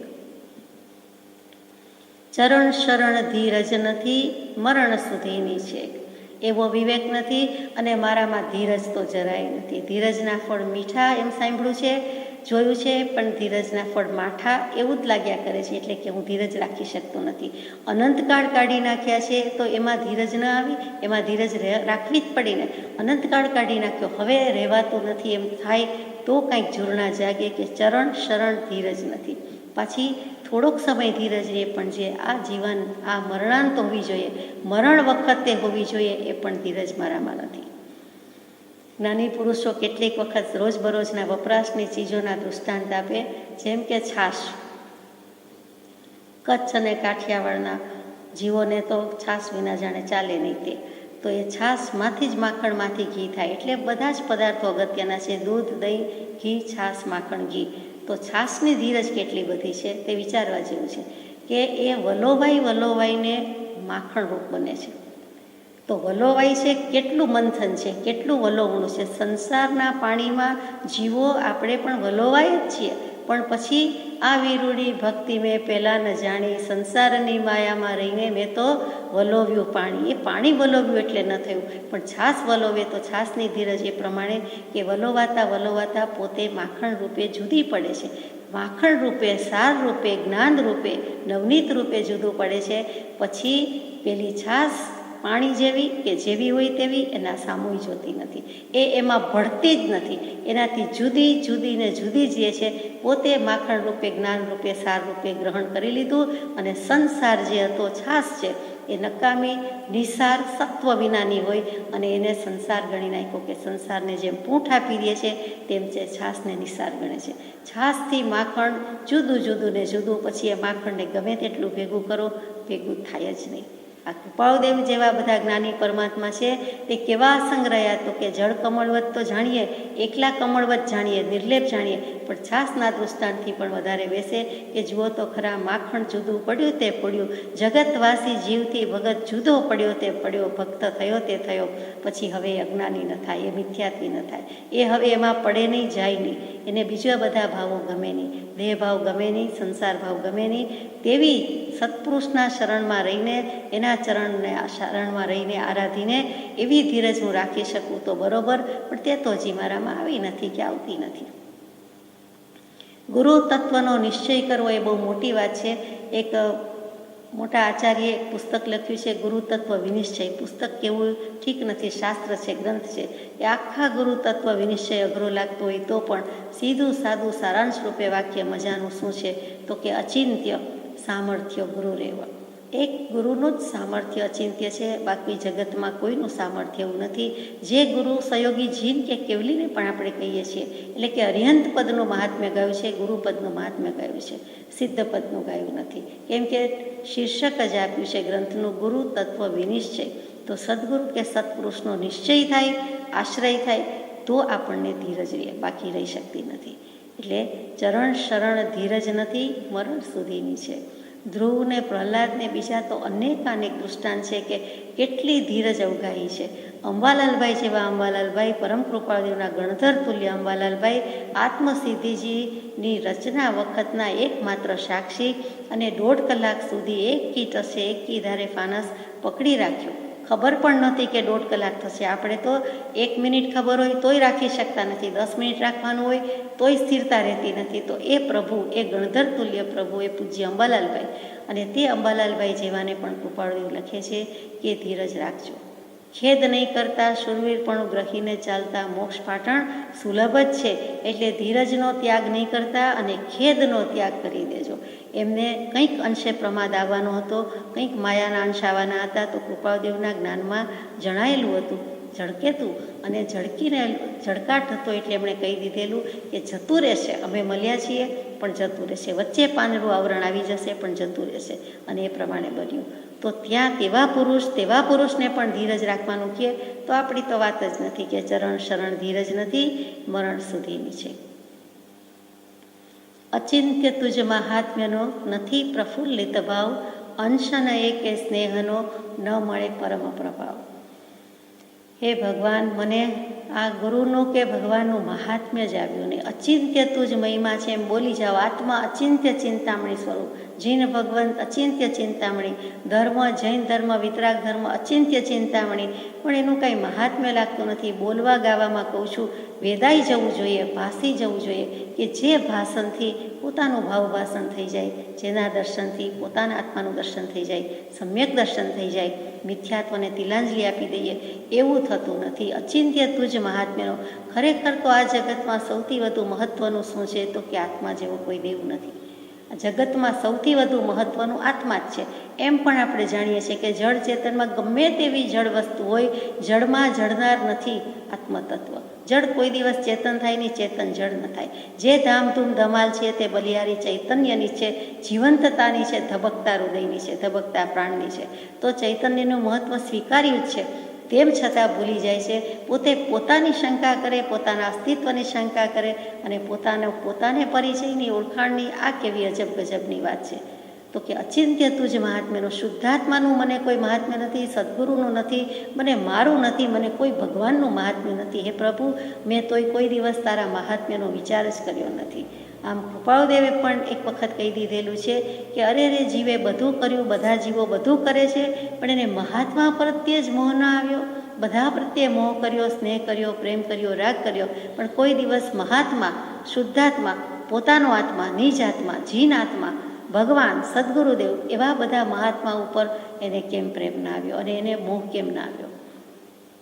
ચરણ શરણ ધીરજ નથી, મરણ સુધીની છે. એવો વિવેક નથી અને મારામાં ધીરજ તો જરાય નથી. ધીરજના ફળ મીઠા એમ સાંભળ્યું છે, જોયું છે, પણ ધીરજના ફળ માઠા એવું જ લાગ્યા કરે છે. એટલે કે હું ધીરજ રાખી શકતો નથી. અનંતકાળ કાઢી નાખ્યા છે તો એમાં ધીરજ ન આવી, એમાં ધીરજ રાખવી જ પડી ને. અનંતકાળ કાઢી નાખ્યો, હવે રહેવાતું નથી એમ થાય તો કંઈક ઝૂરણા જાગે કે ચરણ શરણ ધીરજ નથી. પાછી થોડોક સમય ધીરજ રહે, પણ જે આ જીવન આ મરણાંત હોવી જોઈએ, મરણ વખતે હોવી જોઈએ, એ પણ ધીરજ મારામાં નથી. જ્ઞાની પુરુષો કેટલીક વખત રોજબરોજના વપરાશની ચીજોના દૃષ્ટાંત આપે, જેમ કે છાશ. કચ્છ અને કાઠિયાવાડના જીવોને તો છાશ વિના જાણે ચાલે નહીં તે. તો એ છાશમાંથી જ માખણમાંથી ઘી થાય. એટલે બધા જ પદાર્થો અગત્યના છે: દૂધ, દહીં, ઘી, છાશ, માખણ, ઘી. તો છાશની ધીરજ કેટલી બધી છે તે વિચારવા જેવું છે કે એ વલોવાઈને માખણ રૂપ બને છે. તો વલોવાઈ છે, કેટલું મંથન છે, કેટલું વલોવણું છે. સંસારના પાણીમાં જીવો આપણે પણ વલોવાય જ છીએ, પણ પછી આ વિરૂડી ભક્તિ મેં પહેલાં ન જાણી, સંસારની માયામાં રહીને મેં તો વલોવ્યું પાણી. એ પાણી વલોવ્યું એટલે ન થયું, પણ છાશ વલોવે તો છાશની ધીરજ એ પ્રમાણે કે વલોવાતા પોતે માખણ રૂપે જુદી પડે છે. માખણ રૂપે, સાર રૂપે, જ્ઞાન રૂપે, નવનીત રૂપે જુદું પડે છે. પછી પેલી છાશ પાણી જેવી કે જેવી હોય તેવી એના સામુય જોતી નથી, એ એમાં ભળતી જ નથી. એનાથી જુદી જે છે પોતે માખણ રૂપે, જ્ઞાન રૂપે, સાર રૂપે ગ્રહણ કરી લીધું. અને સંસાર જે હતો, છાશ છે, એ નકામી, નિસાર, સત્વ વિનાની હોય અને એને સંસાર ગણી નાખ્યો. કે સંસારને જેમ પૂંઠા પીરીએ છે તેમ છે છાશને નિસાર ગણે છે. છાશથી માખણ જુદું ને જુદું. પછી એ માખણને ગમે તેટલું ભેગું કરો, ભેગું થાય જ નહીં. આ કૃપાળદેવ જેવા બધા જ્ઞાની પરમાત્મા છે તે કેવા સંગ્રહ્યા, તો કે જળ કમળવત તો જાણીએ, એકલા કમળવત જાણીએ, નિર્લેપ જાણીએ, પણ છાશના દૃષ્ટાંતથી પણ વધારે બેસે કે જુઓ તો ખરા, માખણ જુદું પડ્યું તે પડ્યું, જગતવાસી જીવથી ભગત જુદો પડ્યો તે પડ્યો, ભક્ત થયો તે થયો. પછી હવે અજ્ઞાની ન થાય, એ મિથ્યાથી ન થાય, એ હવે એમાં પડે નહીં, જાય નહીં. એને બીજા બધા ભાવો ગમે નહીં, દેહ ભાવ ગમે નહીં, સંસાર ભાવ ગમે નહીં. તેવી સત્પુરુષના શરણમાં રહીને, એના શરણમાં રહીને આરાધીને એવી ધીરજ હું રાખી શકું તો બરોબર, પણ તે તો હજી મારામાં આવી નથી કે આવતી નથી. ગુરુ તત્વનો નિશ્ચય કરવો એ બહુ મોટી વાત છે. એક મોટા આચાર્યએ એક પુસ્તક લખ્યું છે, ગુરુ તત્વ વિનિશ્ચય. પુસ્તક કેવું ઠીક નથી, શાસ્ત્ર છે, ગ્રંથ છે. એ આખા ગુરુ તત્વ વિનિશ્ચય અઘરો લાગતો હોય તો પણ સીધું સાદું સારાંશ રૂપે વાક્ય મજાનું શું છે, તો કે અચિંત્ય સામર્થ્ય ગુરુ રહેવા. એક ગુરુનું જ સામર્થ્ય અચિંત્ય છે, બાકી જગતમાં કોઈનું સામર્થ્ય એવું નથી. જે ગુરુ સહયોગી જીન કે કેવલીને પણ આપણે કહીએ છીએ, એટલે કે અરિહંત પદનું મહાત્મ્ય ગાયું છે, ગુરુપદનું મહાત્મ્ય ગાયું છે, સિદ્ધ પદનું ગાયું નથી. કેમ કે શીર્ષક જ આપ્યું છે ગ્રંથનું, ગુરુ તત્વ વિનિશ્ચય. તો સદગુરુ કે સત્પુરુષનો નિશ્ચય થાય, આશ્રય થાય તો આપણને ધીરજ રહે, બાકી રહી શકતી નથી. એટલે ચરણ શરણ ધીરજ નથી, મરણ સુધીની છે. ધ્રુવને, પ્રહલાદને, બીજા તો અનેકાનેક દૃષ્ટાંત છે કે કેટલી ધીરજ અવગાહી છે. અંબાલાલભાઈ જેવા અંબાલાલભાઈ, પરમ કૃપાળદેવના ગણધર તુલ્ય અંબાલાલભાઈ, આત્મસિદ્ધિજીની રચના વખતના એકમાત્ર સાક્ષી, અને 1.5 કલાક સુધી એક કી ટસે, એક કી ધારે ફાનસ પકડી રાખ્યો. ખબર પણ નહોતી કે 1.5 કલાક થશે. આપણે તો 1 મિનિટ ખબર હોય તોય રાખી શકતા નથી, 10 મિનિટ રાખવાનું હોય તોય સ્થિરતા રહેતી નથી. તો એ પ્રભુ, એ ગણધર તુલ્ય પ્રભુ, એ પૂજ્ય અંબાલાલભાઈ, અને તે અંબાલાલભાઈ જેવાને પણ કૃપાળદેવ લખે છે કે ધીરજ રાખજો, ખેદ નહીં કરતા, શૂરવીરપણું ગ્રહીને ચાલતા, મોક્ષ પાટણ સુલભ જ છે. એટલે ધીરજનો ત્યાગ નહીં કરતા અને ખેદનો ત્યાગ કરી દેજો. એમને કંઈક અંશે પ્રમાદ આવવાનો હતો, કંઈક માયાના અંશ આવવાના હતા. તો કૃપાળદેવના જ્ઞાનમાં જણાયેલું હતું, ઝળકેતું, અને ઝળકાટ હતો એટલે એમણે કહી દીધેલું કે જતું રહેશે, અમે મળ્યા છીએ પણ જતું રહેશે, વચ્ચે પાંદડું આવરણ આવી જશે પણ જતું રહેશે. અને એ પ્રમાણે બન્યું. તો ત્યાં તેવા પુરુષને પણ ધીરજ રાખવાનું કહે તો આપણી તો વાત જ નથી કે ચરણ શરણ ધીરજ નથી, મરણ સુધીની છે. અચિંત્ય તુજ મહાત્મ્યનો નથી પ્રફુલ્લિત ભાવ, અંશન એકે સ્નેહનો ન મળે પરમ પ્રભાવ. હે ભગવાન, મને આ ગુરુનું કે ભગવાનનું મહાત્મ્ય જ આવ્યું નહીં. અચિંત્ય તું જ મહિમા છે એમ બોલી જાઓ. આત્મા અચિંત્ય ચિંતામણી સ્વરૂપ, જીન ભગવંત અચિંત્ય ચિંતામણી, ધર્મ જૈન ધર્મ વિતરાગ ધર્મ અચિંત્ય ચિંતામણી, પણ એનું કાંઈ મહાત્મ્ય લાગતું નથી. બોલવા ગાવામાં કહું છું, વેદાઈ જવું જોઈએ, ભાસી જવું જોઈએ, કે જે ભાષણથી પોતાનું ભાવ ભાષણ થઈ જાય, જેના દર્શનથી પોતાના આત્માનું દર્શન થઈ જાય, સમ્યક દર્શન થઈ જાય, મિથ્યાત્વને તિલાંજલિ આપી દઈએ, એવું થતું નથી. અચિંત્ય તુજ મહાત્મ્યનો ખરેખર તો આ જગતમાં સૌથી વધુ મહત્ત્વનું શું છે? તો કે આત્મા જેવો કોઈ દેવ નથી. આ જગતમાં સૌથી વધુ મહત્ત્વનું આત્મા જ છે. એમ પણ આપણે જાણીએ છીએ કે જળ ચેતનમાં ગમે તેવી જળ વસ્તુ હોય, જળમાં જળનાર નથી આત્મતત્વ. જળ કોઈ દિવસ ચેતન થાય નહીં, ચેતન જળ ન થાય. જે ધામધૂમ ધમાલ છે તે બલિયારી ચૈતન્યની છે, જીવંતતાની છે, ધબકતા હૃદયની છે, ધબકતા પ્રાણની છે. તો ચૈતન્યનું મહત્ત્વ સ્વીકાર્યું જ છે, તેમ છતાં ભૂલી જાય છે. પોતે પોતાની શંકા કરે, પોતાના અસ્તિત્વની શંકા કરે, અને પોતાને પરિચયની ઓળખાણની આ કેવી અજબ ગજબની વાત છે. તો કે અચિંત્ય તુજ મહાત્મ્યનું, શુદ્ધાત્માનું મને કોઈ મહાત્મ્ય નથી, સદગુરુનું નથી, મને મારું નથી, મને કોઈ ભગવાનનું મહાત્મ્ય નથી. હે પ્રભુ, મેં તોય કોઈ દિવસ તારા મહાત્મ્યનો વિચાર જ કર્યો નથી. આમ કૃપાળુદેવે પણ એક વખત કહી દીધેલું છે કે અરે રે, જીવે બધું કર્યું, બધા જીવો બધું કરે છે, પણ એને મહાત્મા પ્રત્યે જ મોહ ન આવ્યો. બધા પ્રત્યે મોહ કર્યો, સ્નેહ કર્યો, પ્રેમ કર્યો, રાગ કર્યો, પણ કોઈ દિવસ મહાત્મા, શુદ્ધાત્મા, પોતાનો આત્મા, નિજ આત્મા, જીન આત્મા, ભગવાન, સદગુરુદેવ, એવા બધા મહાત્મા ઉપર એને કેમ પ્રેમ ના આવ્યો અને એને મોહ કેમ ના આવ્યો?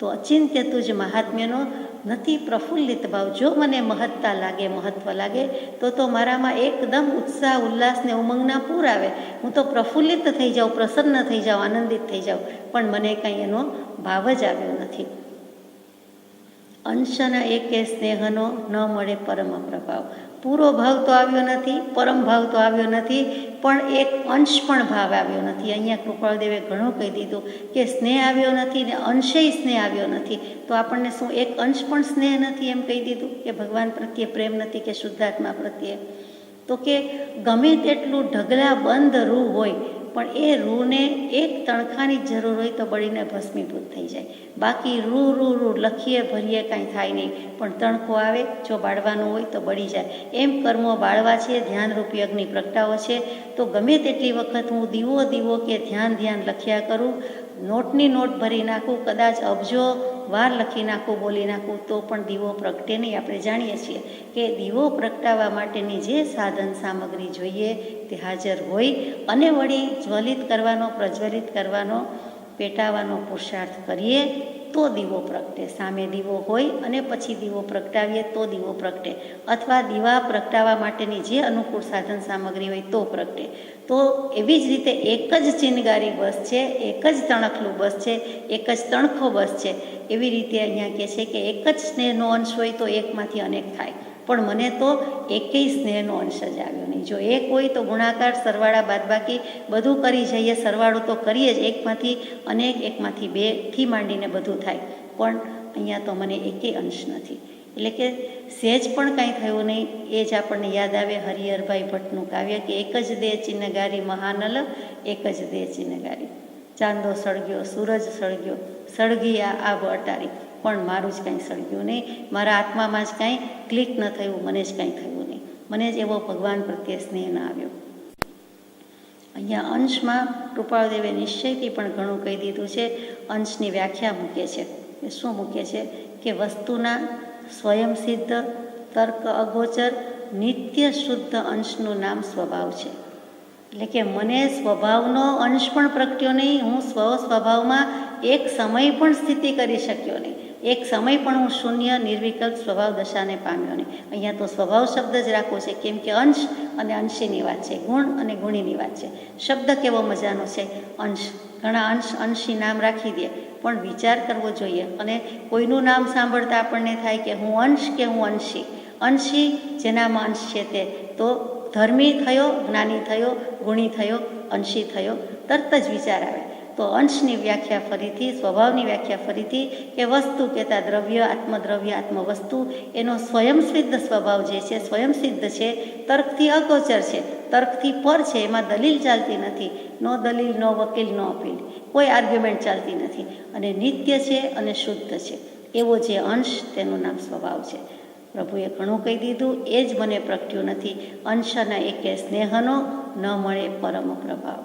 તો અચિંત્ય તુજ મહાત્મ્યનો નથી પ્રફુલ્લિત ભાવ. જો મને મહત્તા લાગે, મહત્વ લાગે, તો મારામાં એકદમ ઉત્સાહ, ઉલ્લાસ ને ઉમંગના પૂર આવે. હું તો પ્રફુલ્લિત થઈ જાઉં, પ્રસન્ન થઈ જાઉં, આનંદિત થઈ જાઉં, પણ મને કંઈ એનો ભાવ જ આવ્યો નથી. અંશના એકે સ્નેહનો ન મળે પરમ પ્રભાવ. પૂરો ભાવ તો આવ્યો નથી, પરમ ભાવ તો આવ્યો નથી, પણ એક અંશ પણ ભાવ આવ્યો નથી. અહીંયા કૃપાળદેવે ઘણું કહી દીધું કે સ્નેહ આવ્યો નથી ને અંશેય સ્નેહ આવ્યો નથી. તો આપણને શું એક અંશ પણ સ્નેહ નથી એમ કહી દીધું કે ભગવાન પ્રત્યે પ્રેમ નથી કે શુદ્ધાત્મા પ્રત્યે? તો કે ગમે તેટલું ઢગલા બંધ રૂ હોય, પણ એ રૂને એક તણખાની જરૂર હોય તો બળીને ભસ્મીભૂત થઈ જાય. બાકી રૂ લખીએ ભરીએ કાંઈ થાય નહીં, પણ તણખો આવે, જો બાળવાનું હોય તો બળી જાય. એમ કર્મો બાળવા છે, ધ્યાનરૂપી અગ્નિ પ્રગટાવો છે. તો ગમે તેટલી વખત હું દીવો કે ધ્યાન લખ્યા કરું, નોટની નોટ ભરી નાખું, કદાચ અબજો વાર લખી નાખું, બોલી નાખું, તો પણ દીવો પ્રગટે નહીં. આપણે જાણીએ છીએ કે દીવો પ્રગટાવવા માટેની જે સાધન સામગ્રી જોઈએ તે હાજર હોય, અને વળી જ્વલિત કરવાનો, પ્રજ્વલિત કરવાનો, પેટાવાનો પુરુષાર્થ કરીએ તો દીવો પ્રગટે. સામે દીવો હોય અને પછી દીવો પ્રગટાવીએ તો દીવો પ્રગટે, અથવા દીવા પ્રગટાવવા માટેની જે અનુકૂળ સાધન સામગ્રી હોય તો પ્રગટે. તો એવી જ રીતે એક જ ચિનગારી બસ છે, એક જ તણખલું બસ છે, એક જ તણખો બસ છે. એવી રીતે અહીંયા કહે છે કે એક જ સ્નેહનો અંશ હોય તો એકમાંથી અનેક થાય, પણ મને તો એકેય સ્નેહનો અંશ જ આવ્યો નહીં. જો એક હોય તો ગુણાકાર, સરવાળા, બાદબાકી બધું કરી જઈએ, સરવાળો તો કરીએ જ, એકમાંથી અનેક, એકમાંથી બેથી માંડીને બધું થાય, પણ અહીંયા તો મને એકેય અંશ નથી. એટલે કે સહેજ પણ કાંઈ થયું નહીં. એ જ આપણને યાદ આવે હરિહરભાઈ ભટ્ટનું કાવ્ય કે એક જ દે ચિનગારી મહાનલ, એક જ દે ચિનગારી. ચાંદો સળગ્યો, સૂરજ સળગ્યો, સળગી આબ અટારી, પણ મારું જ કાંઈ સળગ્યું નહીં, મારા આત્મામાં જ કાંઈ ક્લિક ન થયું, મને જ કાંઈ થયું નહીં, મને જ એવો ભગવાન પ્રત્યે સ્નેહ ન આવ્યો. અહીંયા અંશમાં કૃપાળદેવે નિશ્ચયથી પણ ઘણું કહી દીધું છે. અંશની વ્યાખ્યા મૂકે છે. એ શું મૂકે છે કે વસ્તુના સ્વયંસિદ્ધ, તર્ક અગોચર, નિત્ય શુદ્ધ અંશનું નામ સ્વભાવ છે. એટલે કે મને સ્વભાવનો અંશ પણ પ્રગટ્યો નહીં, હું સ્વભાવમાં એક સમય પણ સ્થિતિ કરી શક્યો નહીં, એક સમય પણ હું શૂન્ય નિર્વિકલ્પ સ્વભાવ દશાને પામ્યો નહીં. અહીંયા તો સ્વભાવ શબ્દ જ રાખવો છે, કેમ કે અંશ અને અંશીની વાત છે, ગુણ અને ગુણીની વાત છે. શબ્દ કેવો મજાનો છે, અંશ. ઘણા અંશી નામ રાખી દે, પણ વિચાર કરવો જોઈએ. અને કોઈનું નામ સાંભળતા આપણને થાય કે હું અંશ કે હું અંશી. અંશી જેનામાં અંશ છે તે તો ધર્મી થયો, જ્ઞાની થયો, ગુણી થયો, અંશી થયો, તરત જ વિચાર આવે. તો અંશની વ્યાખ્યા ફરીથી, સ્વભાવની વ્યાખ્યા ફરીથી કે વસ્તુ કહેતા દ્રવ્ય, આત્મદ્રવ્ય, આત્મવસ્તુ, એનો સ્વયંસિદ્ધ સ્વભાવ જે છે, સ્વયંસિદ્ધ છે, તર્કથી અગોચર છે, તર્કથી પર છે, એમાં દલીલ ચાલતી નથી, નો દલીલ, નો વકીલ, નો અપીલ, કોઈ આર્ગ્યુમેન્ટ ચાલતી નથી, અને નિત્ય છે અને શુદ્ધ છે. એવો જે અંશ તેનું નામ સ્વભાવ છે. પ્રભુએ ઘણું કહી દીધું, એ જ મને પ્રગટ્યું નથી. અંશના એકે સ્નેહનો ન મળે પરમ પ્રભાવ.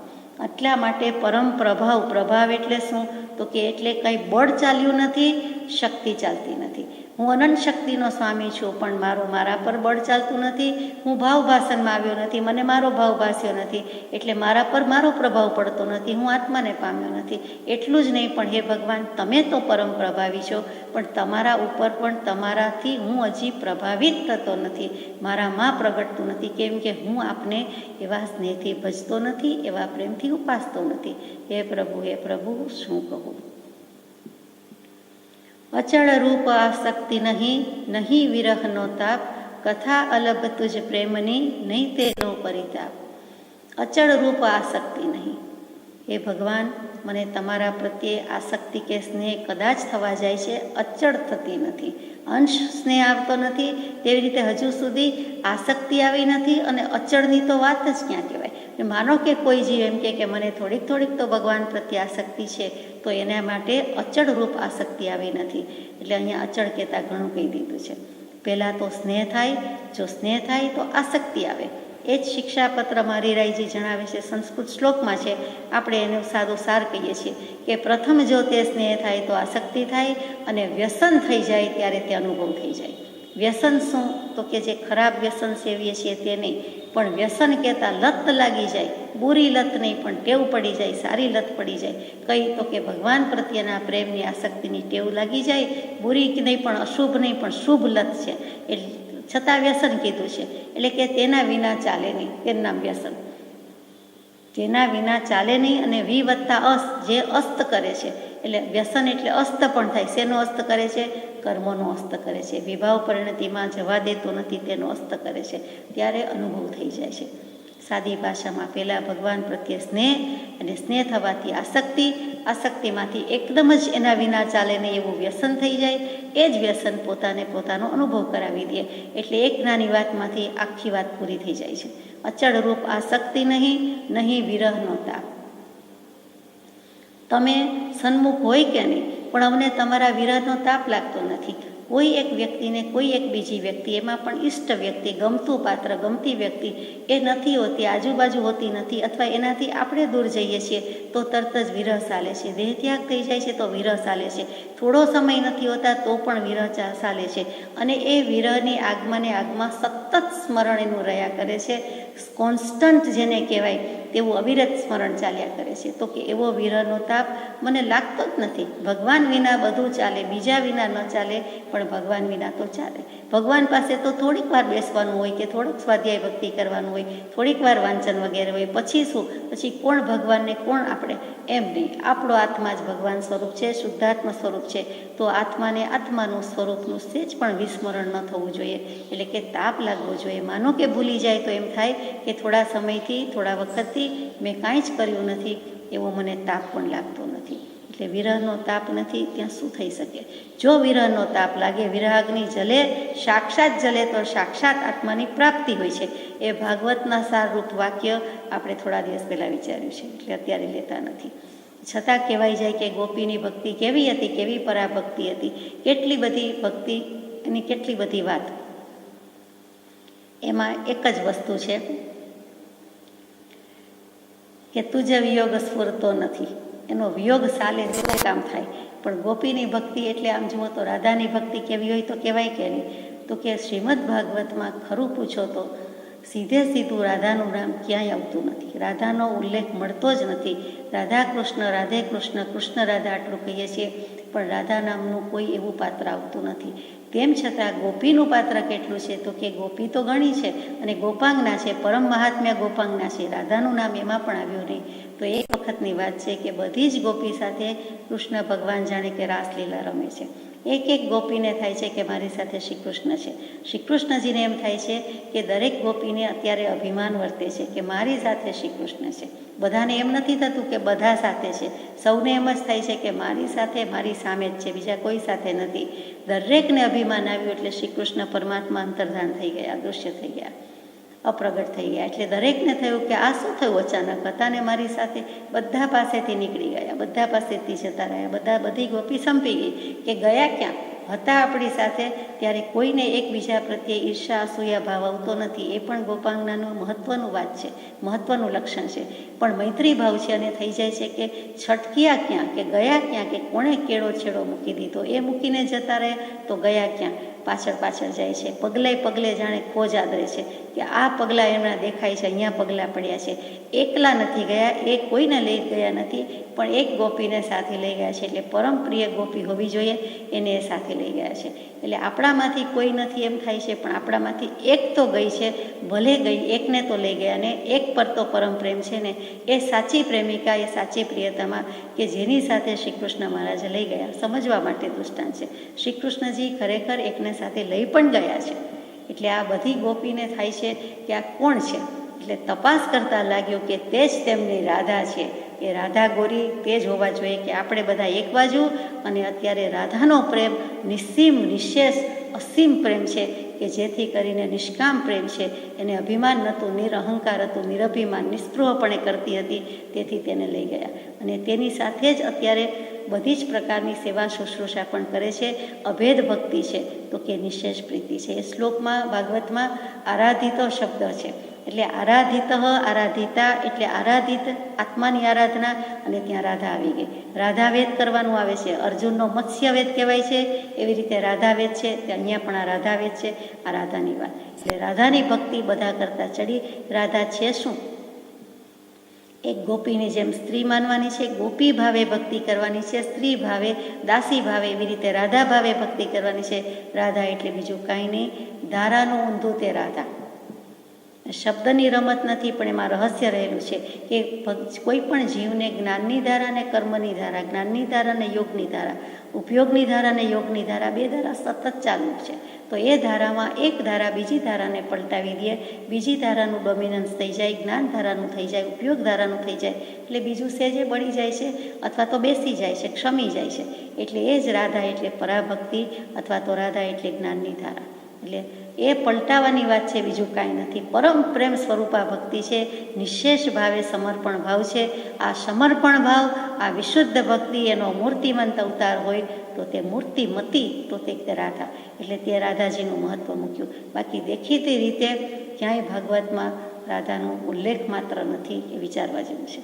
એટલા માટે પરમ પ્રભાવ, પ્રભાવ એટલે શું? તો કે એટલે કંઈ બળ ચાલ્યું નથી, શક્તિ ચાલતી નથી. હું અનંત શક્તિનો સ્વામી છું, પણ મારા પર બળ ચાલતું નથી. હું ભાવ ભાષણમાં આવ્યો નથી, મને મારો ભાવ ભાસ્યો નથી, એટલે મારા પર મારો પ્રભાવ પડતો નથી. હું આત્માને પામ્યો નથી. એટલું જ નહીં, પણ હે ભગવાન, તમે તો પરમ પ્રભાવી છો, પણ તમારા ઉપર પણ તમારાથી હું હજી પ્રભાવિત થતો નથી, મારામાં પ્રગટતું નથી. કેમ કે હું આપને એવા સ્નેહથી ભજતો નથી, એવા પ્રેમથી ઉપાસતો નથી. હે પ્રભુ, શું કહું? અચળ રૂપ આસક્તિ નહીં વિરહનો તાપ, કથા અલભ તુજ પ્રેમની નહીં તેનો પરિતાપ. અચળ રૂપ આસક્તિ નહીં. હે ભગવાન, મને તમારા પ્રત્યે આસક્તિ કે સ્નેહ કદાચ થવા જાય છે, અચળ થતી નથી. અંશ સ્નેહ આવતો નથી, તેવી રીતે હજુ સુધી આસક્તિ આવી નથી. અને અચળની તો વાત જ ક્યાં કહેવાય. માનો કે કોઈ જીવ એમ કે મને થોડીક તો ભગવાન પ્રત્યે આસક્તિ છે, તો એના માટે અચળ રૂપ આસક્તિ આવી નથી. એટલે અહીંયા અચળ કહેતા ઘણું કહી દીધું છે. પહેલાં તો સ્નેહ થાય, જો સ્નેહ થાય તો આસક્તિ આવે. એ જ શિક્ષાપત્રમાં હરિરાયજી જણાવે છે, સંસ્કૃત શ્લોકમાં છે, આપણે એનો સાદો સાર કહીએ છીએ કે પ્રથમ જો તે સ્નેહ થાય તો આસક્તિ થાય, અને વ્યસન થઈ જાય ત્યારે તે અનુભવ થઈ જાય. વ્યસન શું? તો કે જે ખરાબ વ્યસન સેવીએ છીએ તે નહીં, પણ વ્યસન કહેતા લત લાગી જાય. બુરી લત નહીં, પણ ટેવ પડી જાય, સારી લત પડી જાય. કઈ? તો કે ભગવાન પ્રત્યેના પ્રેમની આસક્તિની ટેવ લાગી જાય. બુરી નહીં, પણ અશુભ નહીં, પણ શુભ લત છે. એટલે છતાં વ્યસન કીધું છે. એટલે કે તેના વિના ચાલે નહીં, તેનું નામ વ્યસન. જેના વિના ચાલે નહીં. અને વિ વત્તા અસ, જે અસ્ત કરે છે. એટલે વ્યસન એટલે અસ્ત પણ થાય. શેનો અસ્ત કરે છે? કર્મોનો અસ્ત કરે છે. વિભાવ પરિણતિમાં જવા દેતો નથી, તેનો અસ્ત કરે છે. ત્યારે અનુભવ થઈ જાય છે. સાદી ભાષામાં પહેલાં ભગવાન પ્રત્યે સ્નેહ, અને સ્નેહ થવાથી આસક્તિ, આસક્તિમાંથી એકદમ જ એના વિના ચાલે નહીં એવું વ્યસન થઈ જાય. એ જ વ્યસન પોતાનો અનુભવ કરાવી દે. એટલે એક નાની વાતમાંથી આખી વાત પૂરી થઈ જાય છે. અચળ રૂપ આસક્તિ નહીં વિરહનો તાપ. તમે સન્મુખ હોય કે નહીં, પણ અમને તમારા વિરહનો તાપ લાગતો નથી. કોઈ એક વ્યક્તિને કોઈ એક બીજી વ્યક્તિ, એમાં પણ ઈષ્ટ વ્યક્તિ, ગમતું પાત્ર, ગમતી વ્યક્તિ એ નથી હોતી, આજુબાજુ હોતી નથી, અથવા એનાથી આપણે દૂર જઈએ છીએ તો તરત જ વિરહ ચાલે છે. દેહત્યાગ થઈ જાય છે તો વિરહ ચાલે છે. થોડો સમય નથી હોતા તો પણ વિરહ ચાલે છે. અને એ વિરહની આગમાં સતત સ્મરણ એનું રહ્યા કરે છે. કોન્સ્ટન્ટ જેને કહેવાય તેવું અવિરત સ્મરણ ચાલ્યા કરે છે. તો કે એવો વિરહનો તાપ મને લાગતો જ નથી. ભગવાન વિના બધું ચાલે, બીજા વિના ન ચાલે, પણ ભગવાન વિના તો ચાલે. ભગવાન પાસે તો થોડીક વાર બેસવાનું હોય, કે થોડુંક સ્વાધ્યાય ભક્તિ કરવાનું હોય, થોડીક વાર વાંચન વગેરે હોય. પછી શું? પછી કોણ ભગવાનને, કોણ આપણે? એમ નહીં. આપણો આત્મા જ ભગવાન સ્વરૂપ છે, શુદ્ધાત્મ સ્વરૂપ છે. તો આત્માને આત્માનું સ્વરૂપનું સેજ પણ વિસ્મરણ ન થવું જોઈએ. એટલે કે તાપ લાગવો જોઈએ. માનો કે ભૂલી જાય તો એમ થાય કે થોડા સમયથી, થોડા વખતથી મેં કાંઈ જ કર્યું નથી, એવો મને તાપ પણ લાગતો નથી. એટલે વિરહનો તાપ નથી, ત્યાં શું થઈ શકે? જો વિરહનો તાપ લાગે, વિરહાગ્નિ જલે, સાક્ષાત જલે, તો સાક્ષાત આત્માની પ્રાપ્તિ હોય છે. એ ભાગવતના સારરૂપ વાક્ય આપણે થોડા દિવસ પહેલાં વિચાર્યું છે, એટલે અત્યારે લેતા નથી. છતાં કહેવાય જાય કે ગોપીની ભક્તિ કેવી હતી, કેવી પરાભક્તિ હતી, કેટલી બધી ભક્તિ, એની કેટલી બધી વાત. એમાં એક જ વસ્તુ છે કે તુજ વિયોગ સ્ફુરતો નથી. એનો વિયોગ ચાલે તો કામ થાય. પણ ગોપીની ભક્તિ એટલે આમ જુઓ તો રાધાની ભક્તિ કેવી હોય તો કહેવાય કે નહીં? તો કે શ્રીમદ ભાગવતમાં ખરું પૂછો તો સીધું રાધાનું નામ ક્યાંય આવતું નથી. રાધાનો ઉલ્લેખ મળતો જ નથી. રાધા કૃષ્ણ, રાધે કૃષ્ણ, કૃષ્ણ રાધા આટલું કહીએ છીએ, પણ રાધા નામનું કોઈ એવું પાત્ર આવતું નથી. તેમ છતાં ગોપીનું પાત્ર કેટલું છે? તો કે ગોપી તો ઘણી છે, અને ગોપાંગના છે, પરમ મહાત્મ્ય ગોપાંગના છે. રાધાનું નામ એમાં પણ આવ્યું નહીં. તો એક વખતની વાત છે કે બધી જ ગોપી સાથે કૃષ્ણ ભગવાન જાણે કે રાસલીલા રમે છે. એક એક ગોપીને થાય છે કે મારી સાથે શ્રી કૃષ્ણ છે. શ્રી કૃષ્ણજીને એમ થાય છે કે દરેક ગોપીને અત્યારે અભિમાન વર્તે છે કે મારી સાથે શ્રી કૃષ્ણ છે. બધાને એમ નથી થતું કે બધા સાથે છે. સૌને એમ જ થાય છે કે મારી સાથે, મારી સામે જ છે, બીજા કોઈ સાથે નથી. દરેકને અભિમાન આવ્યું એટલે શ્રી કૃષ્ણ પરમાત્મા અંતર્ધાન થઈ ગયા, અદૃશ્ય થઈ ગયા, અપ્રગટ થઈ ગયા. એટલે દરેકને થયું કે આ શું થયું અચાનક? હતા ને મારી સાથે, બધા પાસેથી નીકળી ગયા, બધા પાસેથી જતા રહ્યા, બધી ગોપી સંપી ગઈ કે ગયા ક્યાં? હતા આપણી સાથે ત્યારે કોઈને એકબીજા પ્રત્યે ઈર્ષા અસૂયા ભાવ આવતો નથી. એ પણ ગોપાંગનાનું મહત્ત્વનું વાત છે, મહત્ત્વનું લક્ષણ છે. પણ મૈત્રી ભાવ છે અને થઈ જાય છે કે છટક્યા ક્યાં, કે ગયા ક્યાં, કે કોણે કેળો છેડો મૂકી દીધો, એ મૂકીને જતા રહે તો ગયા ક્યાં, પાછળ પાછળ જાય છે. પગલે પગલે જાણે ખોજ આદરે છે કે આ પગલાં એમના દેખાય છે, અહીંયા પગલાં પડ્યા છે. એકલા નથી ગયા, એ કોઈને લઈ ગયા નથી, પણ એક ગોપીને સાથે લઈ ગયા છે. એટલે પરમ પ્રિય ગોપી હોવી જોઈએ એને એ સાથે લઈ ગયા છે. એટલે આપણામાંથી કોઈ નથી એમ થાય છે, પણ આપણામાંથી એક તો ગઈ છે, ભલે ગઈ, એકને તો લઈ ગયા. અને એક પર તો પરમ પ્રેમ છે ને, એ સાચી પ્રેમિકા, એ સાચી પ્રિયતમા કે જેની સાથે શ્રી કૃષ્ણ મહારાજ લઈ ગયા. સમજવા માટે દૃષ્ટાંત છે. શ્રી કૃષ્ણજી ખરેખર એકને સાથે લઈ પણ ગયા છે. એટલે આ બધી ગોપીને થાય છે કે આ કોણ છે. એટલે તપાસ કરતા લાગ્યો કે તે જ તેમની રાધા છે. એ રાધા ગોરી તે જ હોવા જોઈએ કે આપણે બધા એક બાજુ. અને અત્યારે રાધાનો પ્રેમ નિસ્સીમ, નિશેષ, અસીમ પ્રેમ છે કે જેથી કરીને નિષ્કામ પ્રેમ છે. એને અભિમાન નહોતું, નિરહંકાર હતું, નિરભિમાન, નિસ્પૃહપણે કરતી હતી, તેથી તેને લઈ ગયા. અને તેની સાથે જ અત્યારે બધી જ પ્રકારની સેવા શુશ્રૂષા પણ કરે છે. અભેદ ભક્તિ છે તો કે નિશેષ પ્રીતિ છે. એ શ્લોકમાં ભાગવતમાં આરાધિતો શબ્દ છે. એટલે આરાધિત, આરાધિતા એટલે આરાધિત, આત્માની આરાધના. અને ત્યાં રાધા આવી ગઈ. રાધાવેદ કરવાનું આવે છે. અર્જુનનો મત્સ્યવેદ કહેવાય છે, એવી રીતે રાધાવેદ છે. અહીંયા પણ આ રાધાવેદ છે. આ રાધાની વાત. એટલે રાધાની ભક્તિ બધા કરતાં ચડી. રાધા છે શું? એક ગોપીની જેમ સ્ત્રી માનવાની છે, ગોપી ભાવે ભક્તિ કરવાની છે, સ્ત્રી ભાવે, દાસી ભાવે, એવી રીતે રાધા ભાવે ભક્તિ કરવાની છે. રાધા એટલે બીજું કાંઈ નહીં, ધારાનું ઊંધું તે રાધા. શબ્દની રમત નથી, પણ એમાં રહસ્ય રહેલું છે કે કોઈ પણ જીવને જ્ઞાનની ધારા અને કર્મની ધારા, જ્ઞાનની ધારા અને યોગની ધારા, ઉપયોગની ધારા અને યોગની ધારા, બે ધારા સતત ચાલુ છે. તો એ ધારામાં એક ધારા બીજી ધારાને પલટાવી દે, બીજી ધારાનું ડોમિનન્સ થઈ જાય, જ્ઞાન ધારાનું થઈ જાય, ઉપયોગ ધારાનું થઈ જાય, એટલે બીજું સેજે બળી જાય છે અથવા તો બેસી જાય છે, ક્ષમી જાય છે. એટલે એ જ રાધા એટલે પરાભક્તિ, અથવા તો રાધા એટલે જ્ઞાનની ધારા. એટલે એ પલટાવાની વાત છે, બીજું કાંઈ નથી. પરમ પ્રેમ સ્વરૂપા ભક્તિ છે. નિશેષ ભાવે સમર્પણ ભાવ છે. આ સમર્પણ ભાવ, આ વિશુદ્ધ ભક્તિ, એનો મૂર્તિમંત અવતાર હોય તો તે મૂર્તિમતી, તો તે રાધા. એટલે તે રાધાજીનું મહત્ત્વ મૂક્યું. બાકી દેખીતી રીતે ક્યાંય ભાગવતમાં રાધાનો ઉલ્લેખ માત્ર નથી, એ વિચારવા જેવું છે.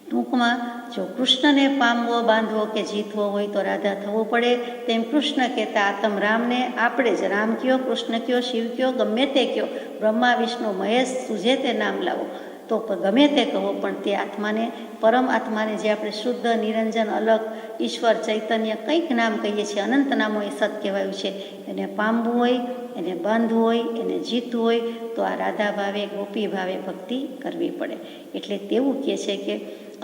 ટૂંકમાં, જો કૃષ્ણને પામવો, બાંધવો કે જીતવો હોય તો રાધા થવું પડે. તેમ કૃષ્ણ કહેતા આતમ રામને આપણે જ રામ કયો, કૃષ્ણ કયો, શિવ કયો, ગમે તે કયો, બ્રહ્મા વિષ્ણુ મહેશ સુજે તે નામ લાવો, તો ગમે તે કહો, પણ તે આત્માને, પરમ આત્માને, જે આપણે શુદ્ધ, નિરંજન, અલગ, ઈશ્વર, ચૈતન્ય, કંઈક નામ કહીએ છીએ, અનંત નામો એ સત કહેવાયું છે, એને પામવું હોય, એને બાંધવું હોય, એને જીતવું હોય તો આ રાધા ભાવે, ગોપી ભાવે ભક્તિ કરવી પડે. એટલે તેવું કહે છે કે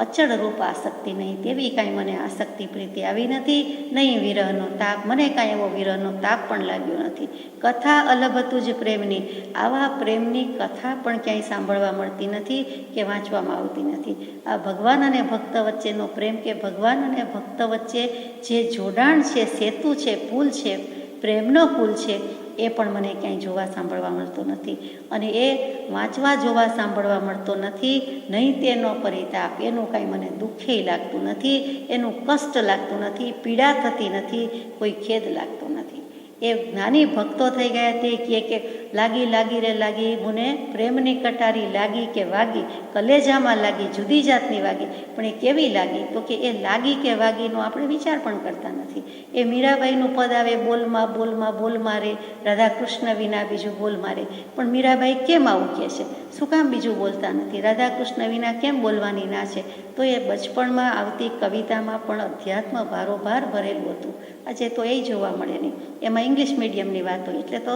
અચળ રૂપ આસક્તિ નહીં, તેવી કાંઈ મને આસક્તિ પ્રીતિ આવી નથી, નહીં વિરહનો તાપ, મને કાંઈ એવો વિરહનો તાપ પણ લાગ્યો નથી. કથા અલભતું જ પ્રેમની, આવા પ્રેમની કથા પણ ક્યાંય સાંભળવા મળતી નથી કે વાંચવામાં આવતી નથી. આ ભગવાન અને ભક્ત વચ્ચેનો પ્રેમ, કે ભગવાન અને ભક્ત વચ્ચે જે જોડાણ છે, સેતુ છે, પુલ છે, પ્રેમનો પુલ છે, એ પણ મને ક્યાંય જોવા સાંભળવા મળતો નથી. અને એ વાંચવા, જોવા, સાંભળવા મળતો નથી. નહીં તેનો પરિતાપ, એનું કાંઈ મને દુઃખેય લાગતું નથી, એનું કષ્ટ લાગતું નથી, પીડા થતી નથી, કોઈ ખેદ લાગતો નથી. એ જ્ઞાની ભક્તો થઈ ગયા તે કહે કે લાગી લાગી રે લાગી મને પ્રેમની કટારી, લાગી કે વાગી, કલેજામાં લાગી, જુદી જાતની વાગી. પણ એ કેવી લાગી? તો કે એ લાગી કે વાગીનો આપણે વિચાર પણ કરતા નથી. એ મીરાબાઈનું પદ આવે, બોલમાં બોલમાં બોલ મારે, રાધા કૃષ્ણ વિના બીજું બોલ મારે. પણ મીરાબાઈ કેમ આવું કહે છે? શું કામ બીજું બોલતા નથી? રાધા કૃષ્ણ વિના કેમ બોલવાની ના છે? તો એ બચપણમાં આવતી કવિતામાં પણ અધ્યાત્મ ભારોભાર ભરેલું હતું. આજે તો એ જોવા મળે નહીં. એમાં ઇંગ્લિશ મીડિયમની વાત હોય એટલે તો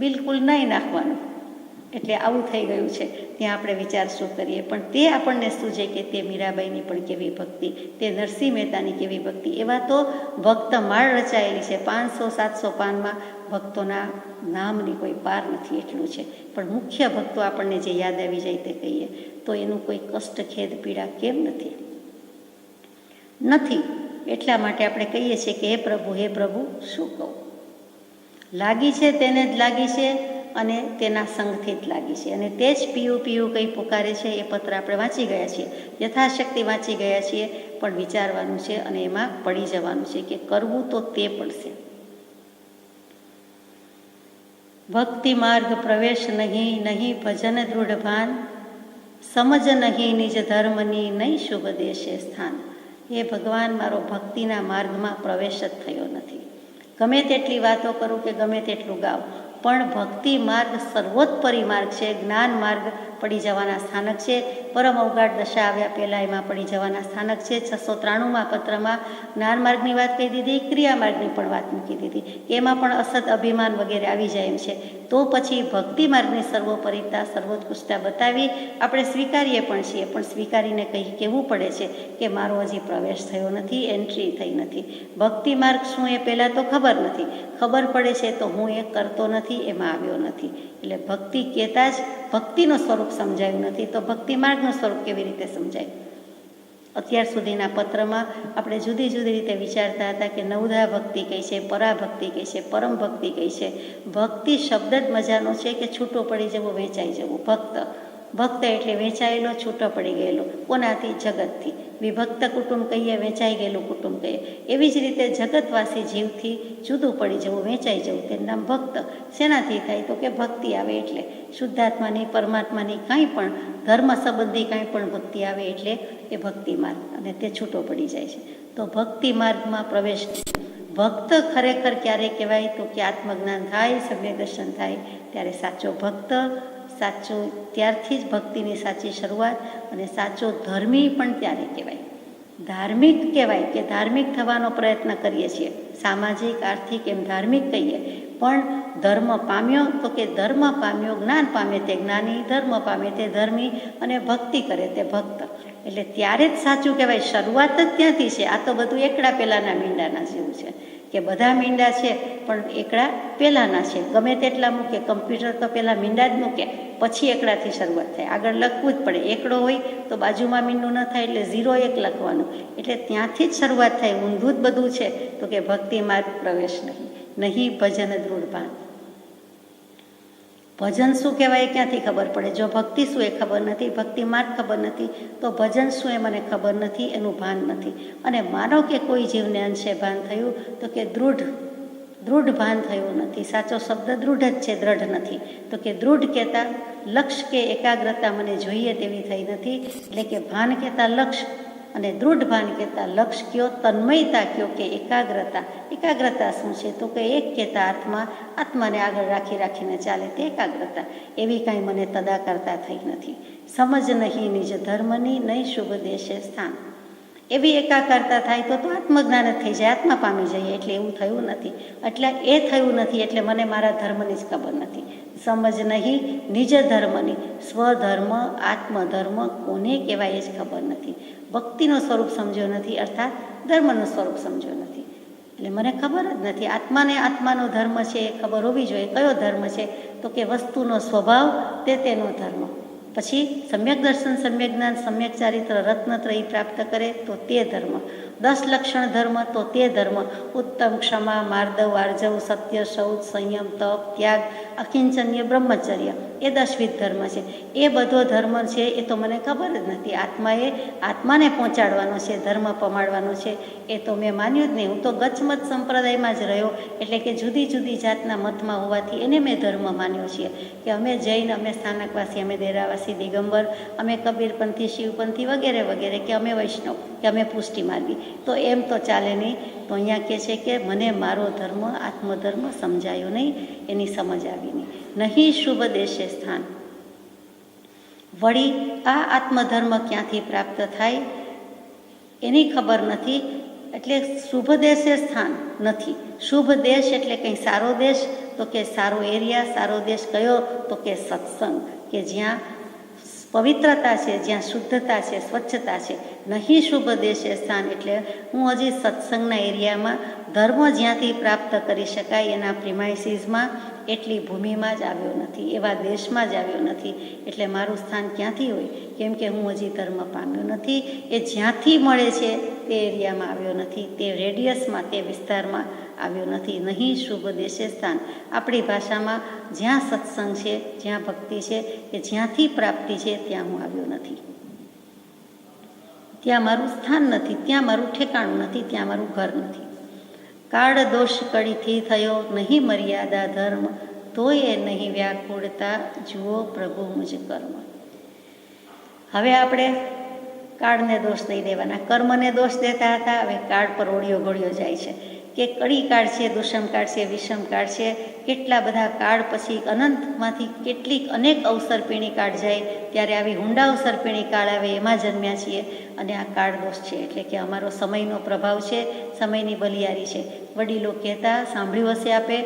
બિલકુલ નહીં નાખવાનું. એટલે આવું થઈ ગયું છે. ત્યાં આપણે વિચાર શું કરીએ? પણ તે આપણને સૂઝે કે તે મીરાબાઈની પણ કેવી ભક્તિ, તે નરસિંહ મહેતાની કેવી ભક્તિ. એવા તો ભક્ત માળ રચાયેલી છે. 500-700 પાનમાં ભક્તોના નામની કોઈ પાર નથી, એટલું છે. પણ મુખ્ય ભક્તો આપણને જે યાદ આવી જાય તે કહીએ તો એનું કોઈ કષ્ટ, ખેદ, પીડા કેમ નથી? એટલા માટે આપણે કહીએ છીએ કે હે પ્રભુ શું કહું? લાગી છે તેને જ લાગી છે, અને તેના સંગથી જ લાગી છે. અને તે જ પીયું પીયું કંઈ પુકારે છે એ પત્ર આપણે વાંચી ગયા છીએ, યથાશક્તિ વાંચી ગયા છીએ, પણ વિચારવાનું છે અને એમાં પડી જવાનું છે કે કરવું તો તે પડશે. ભક્તિ માર્ગ પ્રવેશ નહીં, નહીં ભજન દૃઢ ભાન, સમજ નહીં નિજ ધર્મની, નહીં શુભ દેશે સ્થાન. એ ભગવાન, મારો ભક્તિના માર્ગમાં પ્રવેશ જ થયો નથી. ગમે તેટલી વાતો કરું કે ગમે તેટલું ગાવ, પણ ભક્તિ માર્ગ સર્વોત્પરી માર્ગ છે, જ્ઞાન માર્ગ પડી જવાના સ્થાનક છે. પરમ અવગાઢ દશા આવ્યા પહેલાં એમાં પડી જવાના સ્થાનક છે. 693માં પત્રમાં જ્ઞાન માર્ગની વાત કહી દીધી, ક્રિયા માર્ગની પણ વાત મૂકી દીધી. એમાં પણ અસત અભિમાન વગેરે આવી જાય એમ છે. તો પછી ભક્તિ માર્ગની સર્વોપરિતા, સર્વોત્કૃષ્ટતા બતાવી આપણે સ્વીકારીએ પણ છીએ, પણ સ્વીકારીને કંઈ કહેવું પડે છે કે મારો હજી પ્રવેશ થયો નથી, એન્ટ્રી થઈ નથી. ભક્તિ માર્ગ શું એ પહેલાં તો ખબર નથી, ખબર પડે છે તો હું એ કરતો નથી, એમાં આવ્યો નથી. એટલે ભક્તિ કહેતા જ ભક્તિનું સ્વરૂપ સમજાયું નથી, તો ભક્તિ માર્ગનું સ્વરૂપ કેવી રીતે સમજાય? અત્યાર સુધીના પત્રમાં આપણે જુદી જુદી રીતે વિચારતા હતા કે નવધા ભક્તિ કઈ છે, પરાભક્તિ કઈ છે, પરમ ભક્તિ કઈ છે. ભક્તિ શબ્દ જ મજાનો છે કે છૂટો પડી જવું, વેચાઈ જવું. ભક્ત એટલે વેચાયેલો, છૂટો પડી ગયેલો. કોનાથી? જગતથી. વિભક્ત કુટુંબ કહીએ, વેચાઈ ગયેલું કુટુંબ કહીએ. એવી જ રીતે જગતવાસી જીવથી જુદું પડી જવું, વેચાઈ જવું, તેનું નામ ભક્ત. શેનાથી થાય? તો કે ભક્તિ આવે એટલે. શુદ્ધાત્માની, પરમાત્માની કાંઈ પણ ધર્મ સંબંધી કાંઈ પણ ભક્તિ આવે એટલે એ ભક્તિ માર્ગ, અને તે છૂટો પડી જાય છે. તો ભક્તિ માર્ગમાં પ્રવેશ. ભક્ત ખરેખર ક્યારે કહેવાય? તો કે આત્મજ્ઞાન થાય, સમ્યક દર્શન થાય ત્યારે સાચો ભક્ત. સાચો ત્યારથી જ ભક્તિની સાચી શરૂઆત. અને સાચો ધર્મી પણ ત્યારે કહેવાય. ધાર્મિક કહેવાય કે ધાર્મિક થવાનો પ્રયત્ન કરીએ છીએ, સામાજિક, આર્થિક, એમ ધાર્મિક કહીએ. પણ ધર્મ પામ્યો તો કે ધર્મ પામ્યો, જ્ઞાન પામે તે જ્ઞાની, ધર્મ પામે તે ધર્મી, અને ભક્તિ કરે તે ભક્ત. એટલે ત્યારે જ સાચું કહેવાય. શરૂઆત જ ત્યાંથી છે. આ તો બધું એકડા પહેલાંના મીંડાના જેવું છે કે બધા મીંડા છે પણ એકડા પહેલાંના છે. ગમે તેટલા મૂકે, કમ્પ્યુટર તો પહેલાં મીંડા જ મૂકે, પછી એકડાથી શરૂઆત થાય. આગળ લખવું જ પડે. એકડો હોય તો બાજુમાં મીંડું ન થાય, એટલે 0 1 લખવાનું. એટલે ત્યાંથી જ શરૂઆત થાય. ઊંધું જ બધું છે. તો કે ભક્તિ માર્ગ પ્રવેશ નહીં, નહીં ભજન દૃઢ ભાન. ભજન શું કહેવાય એ ક્યાંથી ખબર પડે? જો ભક્તિ શું એ ખબર નથી, ભક્તિ માર્ગ ખબર નથી, તો ભજન શું એ મને ખબર નથી, એનું ભાન નથી. અને માનો કે કોઈ જીવને અંશે ભાન થયું તો કે દૃઢ ભાન થયું નથી. સાચો શબ્દ દૃઢ જ છે, દ્રઢ નથી. તો કે દૃઢ કહેતા લક્ષ્ય કે એકાગ્રતા મને જોઈએ તેવી થઈ નથી. એટલે કે ભાન કહેતા લક્ષ્ય, અને દૃઢ ભાન કહેતા લક્ષ્ય કયો, તન્મયતા કયો કે એકાગ્રતા. એકાગ્રતા શું છે? તો કે એક કહેતા આત્માને આગળ રાખીને ચાલે તે એકાગ્રતા. એવી કાંઈ મને તદાકરતા થઈ નથી. સમજ નહીં નિજ ધર્મની, નહીં શુભ દેશે સ્થાન. એવી એકાગ્રતા થાય તો આત્મજ્ઞાન જ થઈ જાય, આત્મા પામી જઈએ. એટલે એવું થયું નથી. એટલે એ થયું નથી એટલે મને મારા ધર્મની જ ખબર નથી. સમજ નહીં નિજ ધર્મની, સ્વધર્મ, આત્મધર્મ કોને કહેવાય એ જ ખબર નથી. ભક્તિનું સ્વરૂપ સમજ્યો નથી, અર્થાત ધર્મનું સ્વરૂપ સમજ્યો નથી. એટલે મને ખબર જ નથી. આત્માનો ધર્મ છે એ ખબર હોવી જોઈએ. કયો ધર્મ છે? તો કે વસ્તુનો સ્વભાવ તેનો ધર્મ. પછી સમ્યક દર્શન, સમ્યક જ્ઞાન, સમ્યક ચારિત્ર, રત્નત્રયી પ્રાપ્ત કરે તો તે ધર્મ. 10 લક્ષણ ધર્મ તો તે ધર્મ. ઉત્તમ, ક્ષમા, માર્દવ, આર્જવ, સત્ય, શૌચ, સંયમ, તપ, ત્યાગ, અકિંચન્ય, બ્રહ્મચર્ય, એ 10 ધર્મ છે. એ બધો ધર્મ છે એ તો મને ખબર જ નથી. આત્માને પહોંચાડવાનો છે, ધર્મ પમાડવાનો છે, એ તો મેં માન્યું જ નહીં. હું તો ગચમત સંપ્રદાયમાં જ રહ્યો. એટલે કે જુદી જુદી જાતના મતમાં હોવાથી એને મેં ધર્મ માન્યો છે. કે અમે જૈન, અમે સ્થાનકવાસી, અમે દેરાવાસી, દિગંબર, અમે કબીરપંથી, શિવપંથી વગેરે વગેરે, કે અમે વૈષ્ણવ, કે અમે પુષ્ટિ માર્ગી. તો એમ તો ચાલે નહીં. તો અહીંયા કહે છે કે મને મારો ધર્મ, આત્મધર્મ સમજાયો નહીં, એની સમજ આવી નહીં. નહીં શુભ દેશે સ્થાન. વળી આ આત્મધર્મ ક્યાંથી પ્રાપ્ત થાય એની ખબર નથી. એટલે શુભ દેશે સ્થાન નથી. શુભ દેશ એટલે કંઈ સારો દેશ, તો કે સારો એરિયા. સારો દેશ કયો? તો કે સત્સંગ, કે જ્યાં પવિત્રતા છે, જ્યાં શુદ્ધતા છે, સ્વચ્છતા છે. નહીં શુભ દેશે સ્થાન એટલે હું હજી સત્સંગના એરિયામાં, ધર્મ જ્યાંથી પ્રાપ્ત કરી શકાય એના પ્રિમાઇસીસમાં, એટલી ભૂમિમાં જ આવ્યો નથી, એવા દેશમાં જ આવ્યો નથી. એટલે મારું સ્થાન ક્યાંથી હોય? કેમ કે હું હજી ધર્મ પામ્યો નથી. એ જ્યાંથી મળે છે તે એરિયામાં આવ્યો નથી, તે રેડિયસમાં, તે વિસ્તારમાં આવ્યો નથી. નહીં શુભ દેશે સ્થાન, આપણી ભાષામાં જ્યાં સત્સંગ છે, જ્યાં ભક્તિ છે, કે જ્યાંથી પ્રાપ્તિ છે ત્યાં હું આવ્યો નથી. ત્યાં મારું સ્થાન નથી, ત્યાં મારું ઠેકાણું નથી, ત્યાં મારું ઘર નથી. કાળ દોષ કડીથી થયો નહીં મર્યાદા ધર્મ, તોય નહીં વ્યાકુળતા જુઓ પ્રભુ મુજ કર્મ. હવે આપણે કાળને દોષ દઈ દેવાના, કર્મને દોષ દેતા હતા. હવે કાળ પર ઓળિયો ઘોળિયો જાય છે કે કડી કાળ છે, દુષમ કાળ છે, વિષમ કાળ છે, કેટલા બધા કાળ પછી અનંતમાંથી કેટલીક અનેક અવસરપીણી કાળ જાય, ત્યારે આવી હુંડા અવસરપીણી કાળ આવે, એમાં જન્મ્યા છીએ. અને આ કાળ દોષ છે એટલે કે અમારો સમયનો પ્રભાવ છે, સમયની બલિયારી છે. વડીલો કહેતા સાંભળ્યું હશે આપે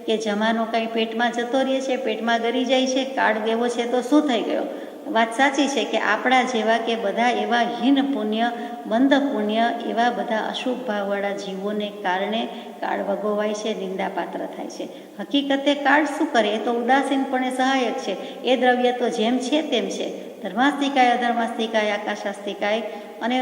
કે જમાનો કાંઈ પેટમાં જતો રહે છે, પેટમાં ગરી જાય છે, કાળ દેવો છે તો શું થઈ ગયો? વાત સાચી છે કે આપણા જેવા કે બધા એવા હીન પુણ્ય, મંદ પુણ્ય, એવા બધા અશુભ ભાવવાળા જીવોને કારણે કાળ વગોવાય છે, નિંદાપાત્ર થાય છે. હકીકતે કાળ શું કરે? એ તો ઉદાસીનપણે સહાયક છે. એ દ્રવ્ય તો જેમ છે તેમ છે. ધર્માસ્તિકાય, અધર્માસ્તિકાય, આકાશાસ્તિકાય અને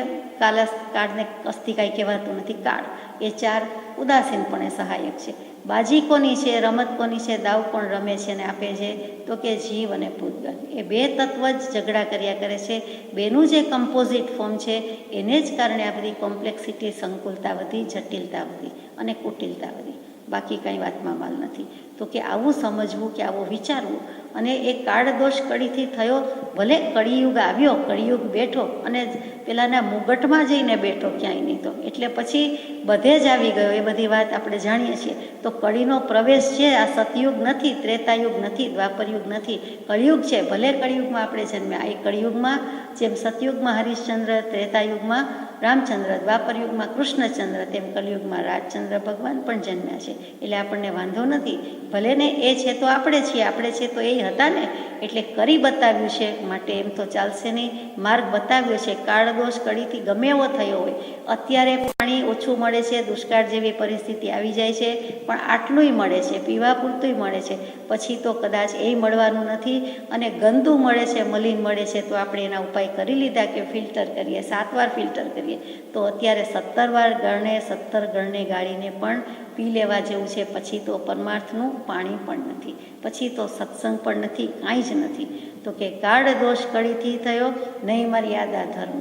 કાળને અસ્તિકાય કહેવાતું નથી. કાળ એ ચાર ઉદાસીનપણે સહાયક છે. બાજી કોની છે, રમત કોની છે, દાવ કોણ રમે છે અને આપે છે? તો કે જીવ અને પૂતગલ. એ બે તત્વ જ ઝઘડા કર્યા કરે છે. બેનું જે કમ્પોઝિટ ફોર્મ છે એને જ કારણે આ બધી કોમ્પ્લેક્સિટી, સંકુલતા વધી, જટિલતા વધી અને કુટિલતા વધી. બાકી કાંઈ વાતમાં માલ નથી. તો કે આવું સમજવું, કે આવું વિચારવું. અને એ કાળ દોષ કડીથી થયો, ભલે કળિયુગ આવ્યો, કળિયુગ બેઠો અને પેલાના મુગટમાં જઈને બેઠો, ક્યાંય નહીં તો એટલે પછી બધે જ આવી ગયો. એ બધી વાત આપણે જાણીએ છીએ. તો કળીનો પ્રવેશ છે, આ સતયુગ નથી, ત્રેતાયુગ નથી, દ્વાપરયુગ નથી, કળિયુગ છે. ભલે કળિયુગમાં આપણે જન્મ્યા, એ કળિયુગમાં જેમ સતયુગમાં હરિશ્ચંદ્ર, ત્રેતાયુગમાં રામચંદ્ર, દ્વાપરયુગમાં કૃષ્ણચંદ્ર, તેમ કલયુગમાં રાજચંદ્ર ભગવાન પણ જન્મ્યા છે. એટલે આપણને વાંધો નથી. ભલે ને એ છે તો આપણે છીએ, આપણે છે તો એ હતા ને, એટલે કરી બતાવ્યું છે, માટે એમ તો ચાલશે નહીં. માર્ગ બતાવ્યો છે. કાળ દોષ કડીથી ગમે એવો થયો હોય, અત્યારે પાણી ઓછું મળે છે, દુષ્કાળ જેવી પરિસ્થિતિ આવી જાય છે, પણ આટલુંય મળે છે, પીવા પૂરતુંય મળે છે, પછી તો કદાચ એ મળવાનું નથી. અને ગંદુ મળે છે, મલિન મળે છે, તો આપણે એના ઉપાય કરી લીધા કે ફિલ્ટર કરીએ, 7 વાર ફિલ્ટર કરીએ. તો અત્યારે 17 વાર ગળને, 17 ગળને ગાળીને પણ પી લેવા જેવું છે. પછી તો પરમાર્થનું પાણી પણ નથી, પછી તો સત્સંગ પણ નથી, કાંઈ જ નથી. તો કે કાળ દોષ કડીથી થયો નહીં મર્યાદા ધર્મ.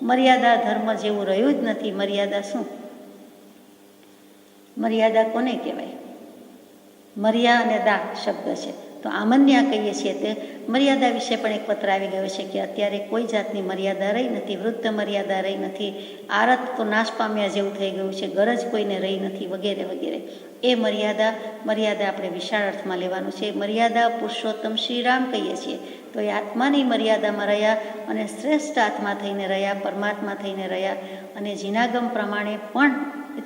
મર્યાદા ધર્મ જેવું રહ્યું જ નથી. મર્યાદા શું? મર્યાદા કોને કહેવાય? મર્યા અને દા શબ્દ છે. તો આમન્યા કહીએ છીએ તે મર્યાદા વિશે પણ એક પત્ર આવી ગયો છે કે અત્યારે કોઈ જાતની મર્યાદા રહી નથી, વૃદ્ધ મર્યાદા રહી નથી, આરત તો નાશ પામ્યા જેવું થઈ ગયું છે, ગરજ કોઈને રહી નથી, વગેરે વગેરે. એ મર્યાદા આપણે વિશાળ અર્થમાં લેવાનું છે. મર્યાદા પુરુષોત્તમ શ્રી રામ કહીએ છીએ. તો એ આત્માની મર્યાદામાં રહ્યા અને શ્રેષ્ઠ આત્મા થઈને રહ્યા, પરમાત્મા થઈને રહ્યા, અને જીનાગમ પ્રમાણે પણ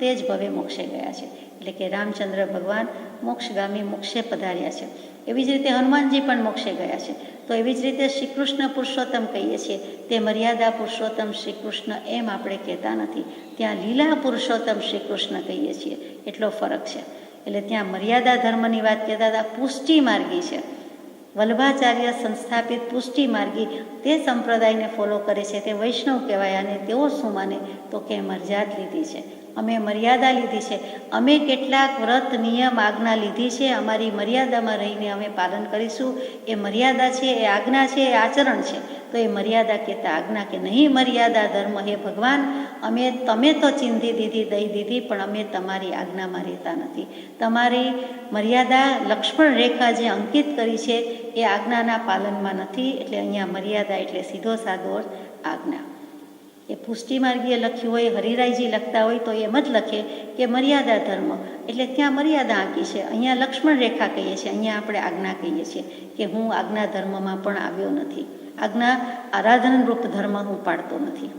તે જ ભવે મોક્ષે ગયા છે. એટલે કે રામચંદ્ર ભગવાન મોક્ષગામી, મોક્ષે પધાર્યા છે. એવી જ રીતે હનુમાનજી પણ મોક્ષે ગયા છે. તો એવી જ રીતે શ્રી કૃષ્ણ પુરુષોત્તમ કહીએ છીએ, તે મર્યાદા પુરુષોત્તમ શ્રી કૃષ્ણ એમ આપણે કહેતા નથી. ત્યાં લીલા પુરુષોત્તમ શ્રી કૃષ્ણ કહીએ છીએ. એટલો ફરક છે. એટલે ત્યાં મર્યાદા ધર્મની વાત કહેતા હતા. પુષ્ટિ માર્ગી છે, વલ્લભાચાર્ય સંસ્થાપિત પુષ્ટિ માર્ગી, તે સંપ્રદાયને ફોલો કરે છે, તે વૈષ્ણવ કહેવાય. અને તેઓ શું માને? તો કે મર્યાદ લીધી છે, અમે મર્યાદા લીધી છે, અમે કેટલાક વ્રત, નિયમ, આજ્ઞા લીધી છે, અમારી મર્યાદામાં રહીને અમે પાલન કરીશું. એ મર્યાદા છે, એ આજ્ઞા છે, એ આચરણ છે. તો એ મર્યાદા કહેતા આજ્ઞા કે નહીં મર્યાદા ધર્મ. હે ભગવાન, તમે તો ચિંધી દીધી, દઈ દીધી, પણ અમે તમારી આજ્ઞામાં રહેતા નથી. તમારી મર્યાદા લક્ષ્મણ રેખા જે અંકિત કરી છે એ આજ્ઞાના પાલનમાં નથી. એટલે અહીંયા મર્યાદા એટલે સીધો સાદો અર્થ આજ્ઞા. એ પુષ્ટિ માર્ગીએ લખ્યું હોય, હરિરાયજી લખતા હોય તો એમ જ લખે કે મર્યાદા ધર્મ, એટલે ત્યાં મર્યાદા આંકી છે. અહીંયા લક્ષ્મણ રેખા કહીએ છીએ, અહીંયા આપણે આજ્ઞા કહીએ છીએ કે હું આજ્ઞા ધર્મમાં પણ આવ્યો નથી. આજ્ઞા આરાધનરૂપ ધર્મ હું પાડતો નથી.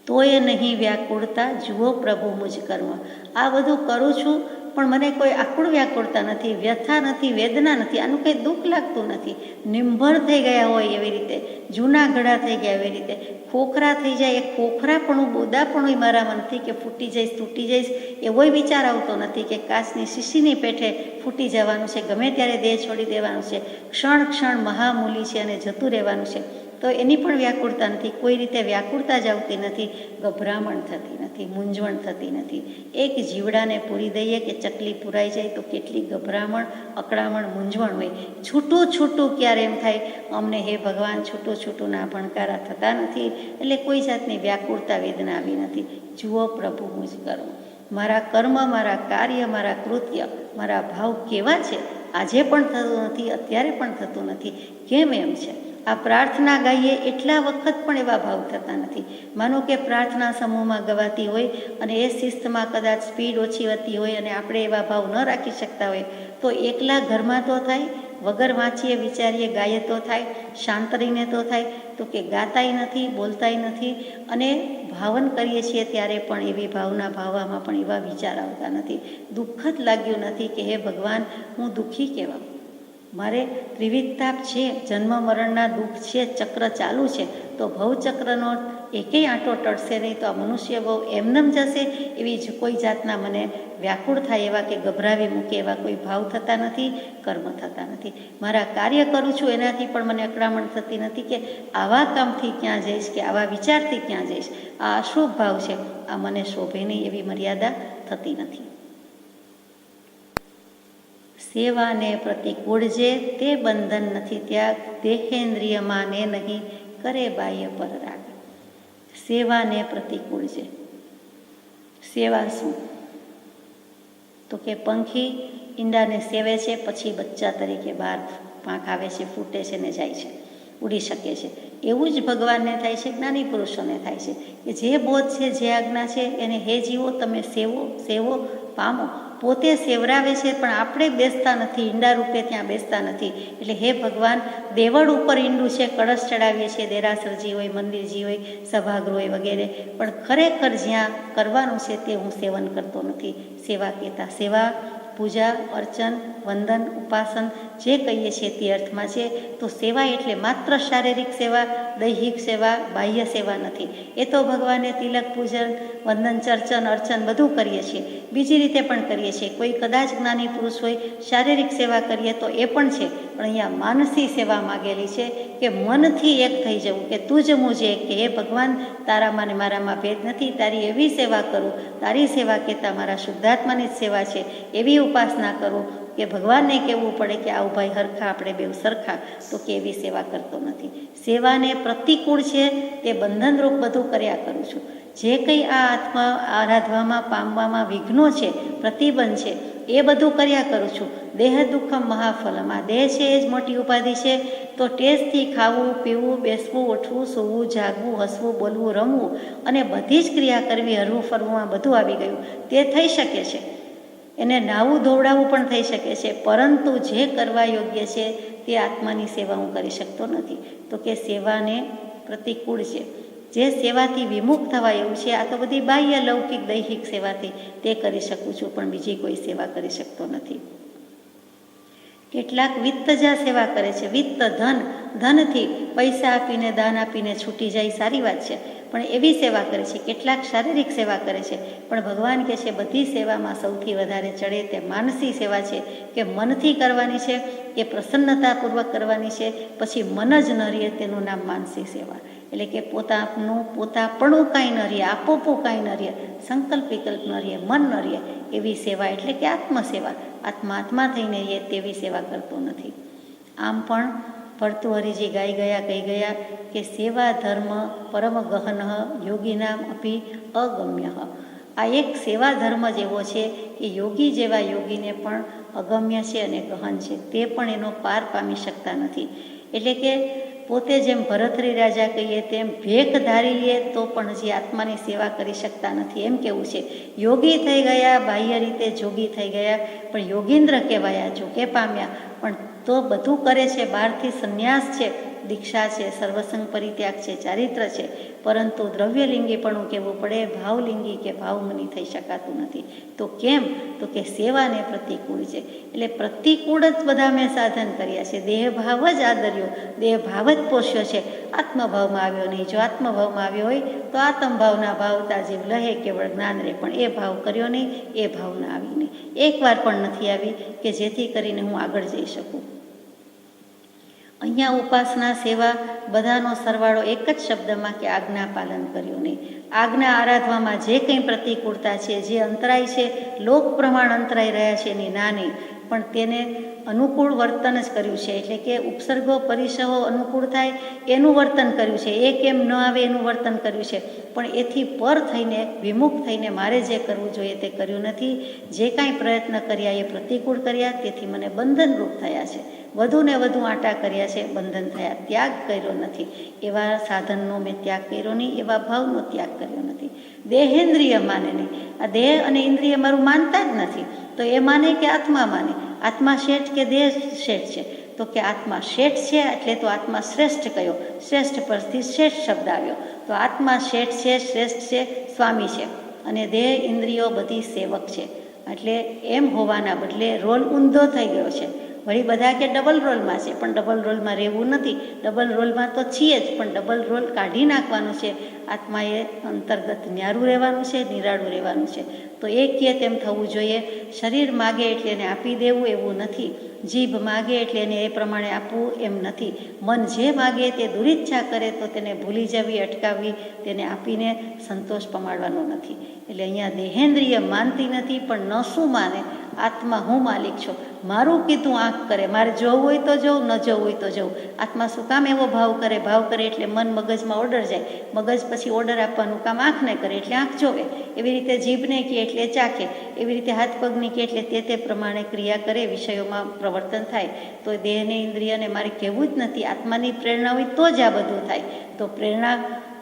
તો એ નહીં વ્યાકુળતા જુઓ પ્રભુ મુજ કર્મ. આ બધું કરું છું પણ મને કોઈ આકુળ વ્યાકુળતા નથી, વ્યથા નથી, વેદના નથી, આનું કંઈ દુઃખ લાગતું નથી. નિંભર થઈ ગયા હોય એવી રીતે, જૂના ઘડા થઈ ગયા એવી રીતે, ખોખરા થઈ જાય. એ ખોખરાપણું, બોદાપણું મારામાં નથી કે ફૂટી જઈશ, તૂટી જઈશ, એવોય વિચાર આવતો નથી કે કાચની શીશીની પેઠે ફૂટી જવાનું છે, ગમે ત્યારે દેહ છોડી દેવાનું છે, ક્ષણ ક્ષણ મહામૂલી છે અને જતું રહેવાનું છે. તો એની પણ વ્યાકુળતા નથી. કોઈ રીતે વ્યાકુળતા જ આવતી નથી, ગભરામણ થતી નથી, મૂંઝવણ થતી નથી. એક જીવડાને પૂરી દઈએ કે ચકલી પૂરાઈ જાય તો કેટલી ગભરામણ, અકળામણ, મૂંઝવણ હોય. છૂટું છૂટું ક્યારે એમ થાય અમને હે ભગવાન છૂટું છૂટું ના ભણકારા થતા નથી, એટલે કોઈ જાતની વ્યાકુળતા વેદના આવી નથી. જુઓ પ્રભુ હું જ કરું, મારા કર્મ, મારા કાર્ય, મારા કૃત્ય, મારા ભાવ કેવા છે, આજે પણ થતું નથી, અત્યારે પણ થતું નથી. કેમ એમ છે? આ પ્રાર્થના ગાઈએ એટલા વખત પણ એવા ભાવ થતા નથી. માનો કે પ્રાર્થના સમૂહમાં ગવાતી હોય અને એ શિસ્તમાં કદાચ સ્પીડ ઓછી હોતી હોય અને આપણે એવા ભાવ ન રાખી શકતા હોય તો એકલા ઘરમાં તો થાય, વગર વાંચીએ વિચારીએ ગાઈએ તો થાય, શાંત રહીને તો થાય. તો કે ગાતાય નથી, બોલતાય નથી અને ભાવન કરીએ છીએ ત્યારે પણ એવી ભાવના ભાવવામાં પણ એવા વિચાર આવતા નથી. દુઃખ જ લાગ્યું નથી કે હે ભગવાન હું દુઃખી કહેવા, મારે ત્રિવિધતાપ છે, જન્મ મરણના દુઃખ છે, ચક્ર ચાલુ છે, તો ભવચક્રનો એકેય આંટો ટળશે નહીં, તો આ મનુષ્ય બહુ એમનેમ જશે એવી જ કોઈ જાતના મને વ્યાકુળ થાય એવા કે ગભરાવી મૂકે એવા કોઈ ભાવ થતા નથી, કર્મ થતા નથી. મારા કાર્ય કરું છું એનાથી પણ મને અકળામણ થતી નથી કે આવા કામથી ક્યાં જઈશ કે આવા વિચારથી ક્યાં જઈશ, આ અશુભ ભાવ છે, આ મને શોભે નહીં એવી મર્યાદા થતી નથી. સેવાને પ્રતિકૂળ જે તે બંધન નથી ત્યાગ, દેહેન્દ્રિયમાં ને નહીં કરે બાહ્ય પર રાગ. સેવાને પ્રતિકૂળ છે. સેવા શું? તો કે પંખી ઈંડાને સેવે છે, પછી બચ્ચા તરીકે બહાર પાંખ આવે છે, ફૂટે છે ને જાય છે, ઉડી શકે છે. એવું જ ભગવાનને થાય છે, જ્ઞાની પુરુષોને થાય છે કે જે બોધ છે, જે આજ્ઞા છે એને હે જીવો તમે સેવો પામો. પોતે સેવરાવે છે પણ આપણે બેસતા નથી, ઈંડા રૂપે ત્યાં બેસતા નથી. એટલે હે ભગવાન દેવળ ઉપર ઈંડું છે, કળશ ચડાવીએ છીએ, દેરાસરજી હોય, મંદિરજી હોય, સભાગૃહ હોય વગેરે, પણ ખરેખર જ્યાં કરવાનું છે તે હું સેવન કરતો નથી. સેવા કહેતા સેવા, પૂજા, અર્ચન, વંદન, ઉપાસન જે કહીએ છીએ તે અર્થમાં છે. તો સેવા એટલે માત્ર શારીરિક સેવા, દૈહિક સેવા, બાહ્ય સેવા નથી. એ તો ભગવાને તિલક પૂજન, વંદન, ચર્ચન, અર્ચન બધું કરીએ છીએ, બીજી રીતે પણ કરીએ છીએ. કોઈ કદાચ જ્ઞાની પુરુષ હોય શારીરિક સેવા કરીએ તો એ પણ છે, પણ અહીંયા માનસી સેવા માગેલી છે કે મનથી એક થઈ જવું, કે તું જ મુજે, કે હે ભગવાન તારામાં ને મારામાં ભેદ નથી, તારી એવી સેવા કરું, તારી સેવા કહેતા મારા શુદ્ધાત્માની જ સેવા છે એવી ઉપાસના કરું કે ભગવાનને કહેવું પડે કે આવું ભાઈ હરખા, આપણે બેવ સરખા. તો કે એવી સેવા કરતો નથી. સેવાને પ્રતિકૂળ છે તે બંધનરૂપ બધું કર્યા કરું છું. જે કંઈ આ આત્મા આરાધવામાં, પામવામાં વિઘ્નો છે, પ્રતિબંધ છે, એ બધું કર્યા કરું છું. દેહ દુઃખમ મહાફલમાં, દેહ છે એ જ મોટી ઉપાધિ છે. તો ટેસ્ટથી ખાવું, પીવું, બેસવું, ઉઠવું, સૂવું, જાગવું, હસવું, બોલવું, રમવું અને બધી જ ક્રિયા કરવી, હરવું ફરવું, આ બધું આવી ગયું. તે થઈ શકે છે, એને નાવું ધોવડાવવું પણ થઈ શકે છે, પરંતુ જે કરવા યોગ્ય છે તે આત્માની સેવા હું કરી શકતો નથી. તો કે સેવાને પ્રતિકૂળ છે. જે સેવાથી વિમુખ થવા એવું છે, આ તો બધી બાહ્ય લૌકિક દૈહિક સેવાથી તે કરી શકું છું, પણ બીજી કોઈ સેવા કરી શકતો નથી. કેટલાક વિત્તજા સેવા કરે છે. વિત્ત ધનથી પૈસા આપીને, દાન આપીને છૂટી જાય, સારી વાત છે, પણ એવી સેવા કરે છે. કેટલાક શારીરિક સેવા કરે છે, પણ ભગવાન કહે છે બધી સેવામાં સૌથી વધારે ચડે તે માનસી સેવા છે, કે મનથી કરવાની છે, કે પ્રસન્નતાપૂર્વક કરવાની છે, પછી મન જ ન રહે તેનું નામ માનસી સેવા. એટલે કે પોતાપણું કાંઈ ન રહે, આપોપું કાંઈ ન રહે, સંકલ્પ વિકલ્પ ન રહે, મન ન રહે, એવી સેવા એટલે કે આત્મસેવા. આત્મા થઈને રહે તેવી સેવા કરતો નથી. આમ પણ ભર્તૃહરિજી કહી ગયા કે સેવા ધર્મ પરમ ગહન યોગીનામ અપી અગમ્ય. આ એક સેવા ધર્મ જ એવો છે કે યોગી જેવા યોગીને પણ અગમ્ય છે અને ગહન છે, તે પણ એનો પાર પામી શકતા નથી. એટલે કે પોતે જેમ ભરથરી રાજા કહીએ તેમ ભેખ ધારી લે તો પણ હજી આત્માની સેવા કરી શકતા નથી, એમ કેવું છે. યોગી થઈ ગયા, બાહ્ય રીતે જોગી થઈ ગયા, પણ યોગીન્દ્ર કહેવાયા, જોકે પામ્યા, પણ તો બધું કરે છે, બહારથી સંન્યાસ છે, દીક્ષા છે, સર્વસંગ પરિત્યાગ છે, ચારિત્ર છે, પરંતુ દ્રવ્યલિંગીપણું કહેવું પડે, ભાવલિંગી કે ભાવમની થઈ શકાતું નથી. તો કેમ? તો કે સેવાને પ્રતિકૂળ છે. એટલે પ્રતિકૂળ જ બધા મેં સાધન કર્યા છે. દેહ ભાવ જ આદર્યો, દેહ ભાવ જ પોષ્યો છે, આત્મભાવમાં આવ્યો નહીં. જો આત્મભાવમાં આવ્યો હોય તો આત્મભાવના ભાવતા જીવ લહે કેવળ જ્ઞાન રહે, પણ એ ભાવ કર્યો નહીં, એ ભાવના આવી નહીં, એકવાર પણ નથી આવી કે જેથી કરીને હું આગળ જઈ શકું. અહીંયા ઉપાસના સેવા બધાનો સરવાળો એક જ શબ્દમાં કે આજ્ઞા પાલન કર્યું નહીં. આજ્ઞા આરાધવામાં જે કંઈ પ્રતિકૂળતા છે, જે અંતરાય છે, લોક પ્રમાણ અંતરાઈ રહ્યા છે એની ના નહીં, પણ તેને અનુકૂળ વર્તન જ કર્યું છે. એટલે કે ઉપસર્ગો પરિસહો અનુકૂળ થાય એનું વર્તન કર્યું છે, એ કેમ ન આવે એનું વર્તન કર્યું છે. પણ એથી પર થઈને વિમુખ થઈને મારે જે કરવું જોઈએ તે કર્યું નથી. જે કાંઈ પ્રયત્ન કર્યા એ પ્રતિકૂળ કર્યા, તેથી મને બંધનરૂપ થયા છે. વધુ ને વધુ આટા કર્યા છે, બંધન થયા. ત્યાગ કર્યો નથી, એવા સાધનનો મેં ત્યાગ કર્યો નહીં, એવા ભાવનો ત્યાગ કર્યો નથી. દેહેન્દ્રિય માને નહીં. આ દેહ અને ઇન્દ્રિય મારું માનતા જ નથી, તો એ માને કે આત્મા માને. આત્મા શેઠ કે દેહ શેઠ છે? તો કે આત્મા શેઠ છે, એટલે તો આત્મા શ્રેષ્ઠ કયો. શ્રેષ્ઠ પરથી શ્રેષ્ઠ શબ્દ આવ્યો. તો આત્મા શેઠ છે, શ્રેષ્ઠ છે, સ્વામી છે, અને દેહ ઇન્દ્રિયો બધી સેવક છે. એટલે એમ હોવાના બદલે રોલ ઊંધો થઈ ગયો છે. વળી બધા કે ડબલ રોલમાં છે, પણ ડબલ રોલમાં રહેવું નથી. ડબલ રોલમાં તો છીએ જ, પણ ડબલ રોલ કાઢી નાખવાનું છે. આત્માએ અંતર્ગત ન્યારું રહેવાનું છે, નિરાળું રહેવાનું છે. તો એ કહે તેમ થવું જોઈએ. શરીર માગે એટલે એને આપી દેવું એવું નથી. જીભ માગે એટલે એને એ પ્રમાણે આપવું એમ નથી. મન જે માગે તે દુરિચ્છા કરે તો તેને ભૂલી જવી, અટકાવવી, તેને આપીને સંતોષ પમાડવાનો નથી. એટલે અહીંયા દેહેન્દ્રિય માનતી નથી, પણ ન શું માને, આત્મા હું માલિક છું, મારું કીધું આંખ કરે, મારે જોવું હોય તો જોઉં, ન જોવું હોય તો જોઉં. આત્મા શું કામ એવો ભાવ કરે? ભાવ કરે એટલે મન મગજમાં ઓર્ડર જાય, મગજ પછી ઓર્ડર આપવાનું કામ આંખને કરે એટલે આંખ જોવે. એવી રીતે જીભને કહે એટલે ચાખે, એવી રીતે હાથ પગને કહે એટલે તે પ્રમાણે ક્રિયા કરે, વિષયોમાં પ્રવર્તન થાય. તો દેહને ઇન્દ્રિયને મારે કહેવું જ નથી. આત્માની પ્રેરણા હોય તો જ આ બધું થાય. તો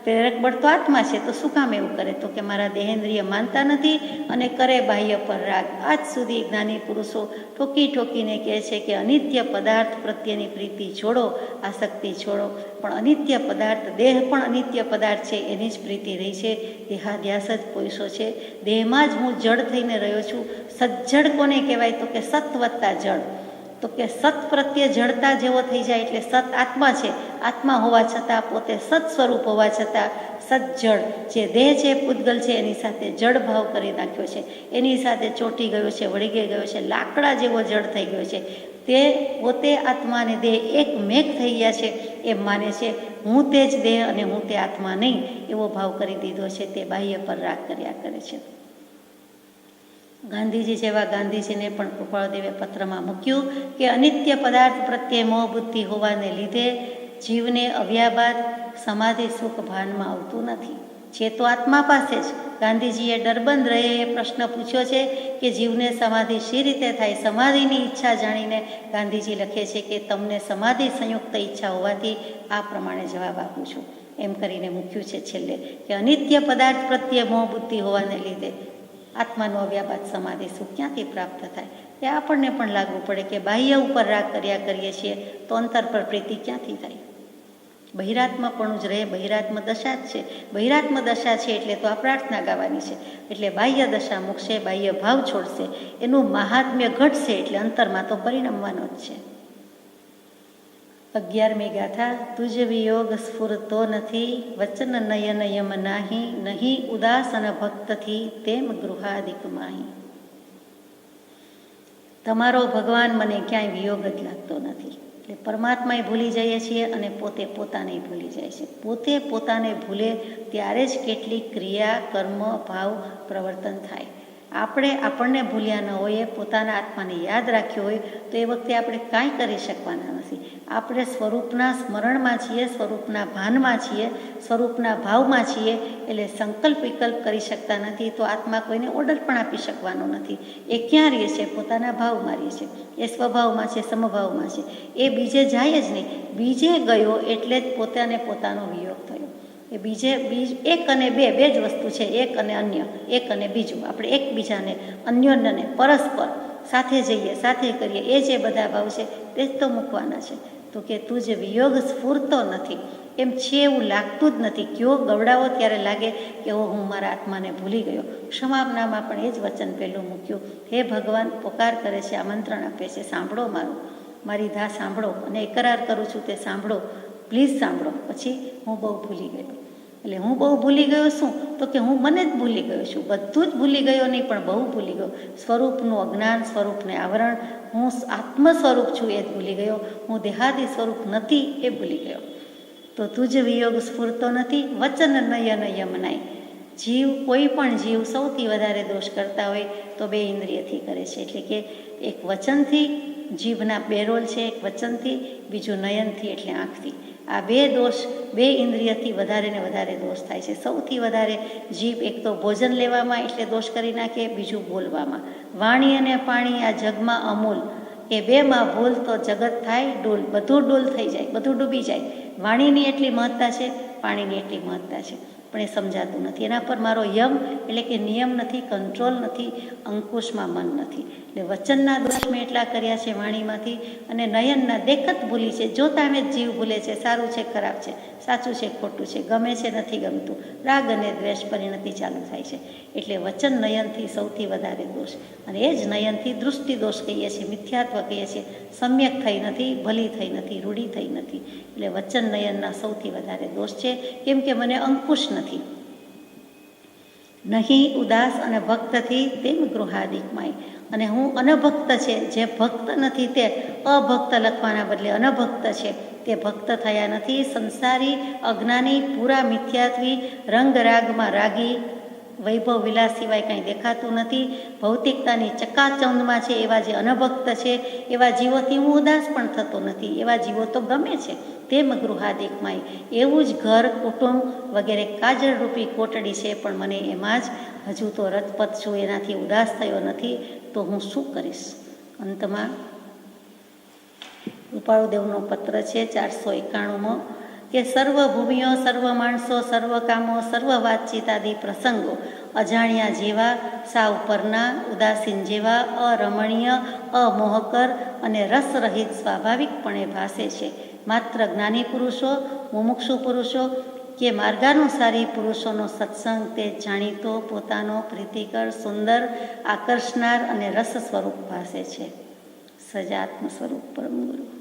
પ્રેરક બળ તો આત્મા છે, તો શું કામ એવું કરે? તો કે મારા દેહેન્દ્રિય માનતા નથી અને કરે બાહ્ય પર રાગ. આજ સુધી જ્ઞાની પુરુષો ઠોકીને કહે છે કે અનિત્ય પદાર્થ પ્રત્યેની પ્રીતિ છોડો, આસક્તિ છોડો. પણ અનિત્ય પદાર્થ, દેહ પણ અનિત્ય પદાર્થ છે, એની જ પ્રીતિ રહી છે. દેહાધ્યાસ જ પોઈસો છે. દેહમાં જ હું જડ થઈને રહ્યો છું. સજ્જડ કોને કહેવાય? તો કે સત વત્તા જડ. તો કે સત પ્રત્યે જડતા જેવો થઈ જાય એટલે સત આત્મા છે. આત્મા હોવા છતાં, પોતે સત સ્વરૂપ હોવા છતાં સજ્જડ જે દેહ છે, પૂતગલ છે, એની સાથે જડ ભાવ કરી નાખ્યો છે. એની સાથે ચોંટી ગયો છે, વળગી ગયો છે, લાકડા જેવો જડ થઈ ગયો છે. તે પોતે આત્મા અને દેહ એક મેઘ થઈ ગયા છે એમ માને છે. હું તે જ દેહ અને હું તે આત્મા નહીં, એવો ભાવ કરી દીધો છે. તે બાહ્ય પર રાગ કર્યા કરે છે. ગાંધીજી જેવા ગાંધીજીને પણ કૃપાળદેવે પત્રમાં મૂક્યું કે અનિત્ય પદાર્થ પ્રત્યે મોહ બુદ્ધિ હોવાને લીધે જીવને આવ્યા બાદ સમાધિ સુખ ભાનમાં આવતું નથી. છે તો આત્મા પાસે જ. ગાંધીજીએ ડરબંધ રહે એ પ્રશ્ન પૂછ્યો છે કે જીવને સમાધિ શી રીતે થાય? સમાધિની ઈચ્છા જાણીને ગાંધીજી લખે છે કે તમને સમાધિ સંયુક્ત ઈચ્છા હોવાથી આ પ્રમાણે જવાબ આપું છું, એમ કરીને મૂક્યું છે છેલ્લે કે અનિત્ય પદાર્થ પ્રત્યે મોહ બુદ્ધિ હોવાને લીધે આત્માનો આવ્યા બાદ સમાધિ સુખ ક્યાંથી પ્રાપ્ત થાય? એ આપણને પણ લાગવું પડે કે બાહ્ય ઉપર રાગ કર્યા કરીએ છીએ તો અંતર પર પ્રીતિ ક્યાંથી થાય? બહિરાત્મ પણ જ રહે, બહિરાત્મ દશા જ છે. બહિરાત્મ દશા છે એટલે તો આ પ્રાર્થના ગાવાની છે. એટલે બાહ્ય દશા મૂકશે, બાહ્ય ભાવ છોડશે, એનું મહાત્મ્ય ઘટશે એટલે અંતરમાં તો પરિણમવાનો જ છે. 11મી ગાથા. તુજ વિયોગ સ્ફુરતો નથી, વચન નયન યમ નાહી, નહીં ઉદાસન ભક્તથી તેમ ગૃહાદિક માહી. તમારો ભગવાન મને ક્યાંય વિયોગ જ લાગતો નથી. એટલે પરમાત્માએ ભૂલી જઈએ છીએ અને પોતે પોતાને ભૂલી જાય છે. પોતે પોતાને ભૂલે ત્યારે જ કેટલીક ક્રિયા, કર્મ, ભાવ, પ્રવર્તન થાય. આપણને ભૂલ્યા ન હોઈએ, પોતાના આત્માને યાદ રાખ્યો હોય તો એ વખતે આપણે કાંઈ કરી શકવાના નથી. આપણે સ્વરૂપના સ્મરણમાં છીએ, સ્વરૂપના ભાનમાં છીએ, સ્વરૂપના ભાવમાં છીએ. એટલે સંકલ્પ વિકલ્પ કરી શકતા નથી. તો આત્મા કોઈને ઓર્ડર પણ આપી શકવાનો નથી. એ ક્યાં રહે છે? પોતાના ભાવમાં રહે છે. એ સ્વભાવમાં છે, સમભાવમાં છે. એ બીજે જાય જ નહીં. બીજે ગયો એટલે જ પોતાને પોતાનો વિયોગ થયો. એ બીજ એક અને બે જ વસ્તુ છે. એક અને અન્ય, એક અને બીજું. આપણે એકબીજાને, અન્યોન્યને, પરસ્પર સાથે જઈએ, સાથે કરીએ, એ જે બધા ભાવ છે તે જ તો મૂકવાના છે. તો કે તું જે વિયોગ સ્ફૂરતો નથી, એમ છે એવું લાગતું જ નથી. કયો ગવડાવો ત્યારે લાગે કે હું મારા આત્માને ભૂલી ગયો. ક્ષમાપનામાં પણ એ જ વચન પહેલું મૂક્યું. હે ભગવાન, પોકાર કરે છે, આમંત્રણ આપે છે, સાંભળો મારી ધા સાંભળો, અને એકરાર કરું છું તે સાંભળો, પ્લીઝ સાંભળો. પછી હું બહુ ભૂલી ગયો. એટલે હું બહુ ભૂલી ગયો શું? તો કે હું મને જ ભૂલી ગયો છું. બધું જ ભૂલી ગયો નહીં, પણ બહુ ભૂલી ગયો. સ્વરૂપનું અજ્ઞાન, સ્વરૂપને આવરણ, હું આત્મ સ્વરૂપ છું એ જ ભૂલી ગયો. હું દેહાદી સ્વરૂપ નથી એ ભૂલી ગયો. તો તુજ વિયોગ સ્ફૂરતો નથી વચન નયન યમનાય. જીવ, કોઈ પણ જીવ સૌથી વધારે દોષ કરતા હોય તો 2 ઇન્દ્રિયથી કરે છે. એટલે કે એક વચનથી, જીભના 2 રોલ છે, એક વચનથી, બીજું નયનથી એટલે આંખથી. આ 2 દોષ 2 ઇન્દ્રિયથી વધારે ને વધારે દોષ થાય છે. સૌથી વધારે જીભ એક તો ભોજન લેવામાં એટલે દોષ કરી નાખે, બીજું બોલવામાં. વાણી અને પાણી આ જગમાં અમૂલ, એ 2માં ભૂલ તો જગત થાય ડૂલ. બધું ડૂલ થઈ જાય, બધું ડૂબી જાય. વાણીની એટલી મહત્તા છે, પાણીની એટલી મહત્તા છે, પણ એ સમજાતું નથી. એના પર મારો યમ એટલે કે નિયમ નથી, કંટ્રોલ નથી, અંકુશમાં મન નથી. એટલે વચનના દોષ મેં એટલા કર્યા છે વાણીમાંથી, અને નયનના દેખત ભૂલી છે. જોતા મેં જીવ ભૂલે છે, સારું છે ખરાબ છે, સાચું છે ખોટું છે, ગમે છે નથી ગમતું, રાગ અને દ્વેષ પરિણતિ ચાલુ થાય છે. એટલે વચન નયનથી સૌથી વધારે દોષ, અને એ જ નયનથી દૃષ્ટિ દોષ કહીએ છીએ, મિથ્યાત્વ કહીએ છીએ. સમ્યક થઈ નથી, ભલી થઈ નથી, રૂઢી થઈ નથી. એટલે વચન નયનના સૌથી વધારે દોષ છે, કેમ કે મને અંકુશ નથી. નહીં ઉદાસ અને ભક્તથી તેમ ગૃહાદિકમાય. અને હું અનભક્ત છે, જે ભક્ત નથી તે અભક્ત લખવાના બદલે અનભક્ત છે, તે ભક્ત થયા નથી. સંસારી, અજ્ઞાની, પૂરા મિથ્યાત્વી, રંગરાગમાં રાગી, વૈભવ વિલાસ સિવાય કંઈ દેખાતું નથી, ભૌતિકતાની ચકાચૌંધમાં છે, એવા જે અનભક્ત છે એવા જીવોથી હું ઉદાસ પણ થતો નથી. એવા જીવો તો ગમે છે. તેમ ગૃહાદિકમાય, એવું જ ઘર, કુટુંબ વગેરે કાજળરૂપી કોટડી છે, પણ મને એમાં જ હજુ તો રતપત છું, એનાથી ઉદાસ થયો નથી. તો હું શું કરીશ? અંતમાં કૃપાળુદેવનો પત્ર છે 491માં, કે સર્વ ભૂમિઓ, સર્વ માણસો, સર્વ કામો, સર્વ વાતચીત આદિ પ્રસંગો અજાણ્યા જેવા, સાવ પરના, ઉદાસીન જેવા, અરમણીય, અમોહકર અને રસરહિત સ્વાભાવિકપણે ભાસે છે. માત્ર જ્ઞાની પુરુષો, મુમુક્ષુ પુરુષો કે માર્ગાનુસારી પુરુષોનો સત્સંગ તે જાણીતો, પોતાનો, પ્રીતિકર, સુંદર, આકર્ષનાર અને રસ સ્વરૂપ ભાસે છે. સજાત્મ સ્વરૂપ પરમ ગુરુ.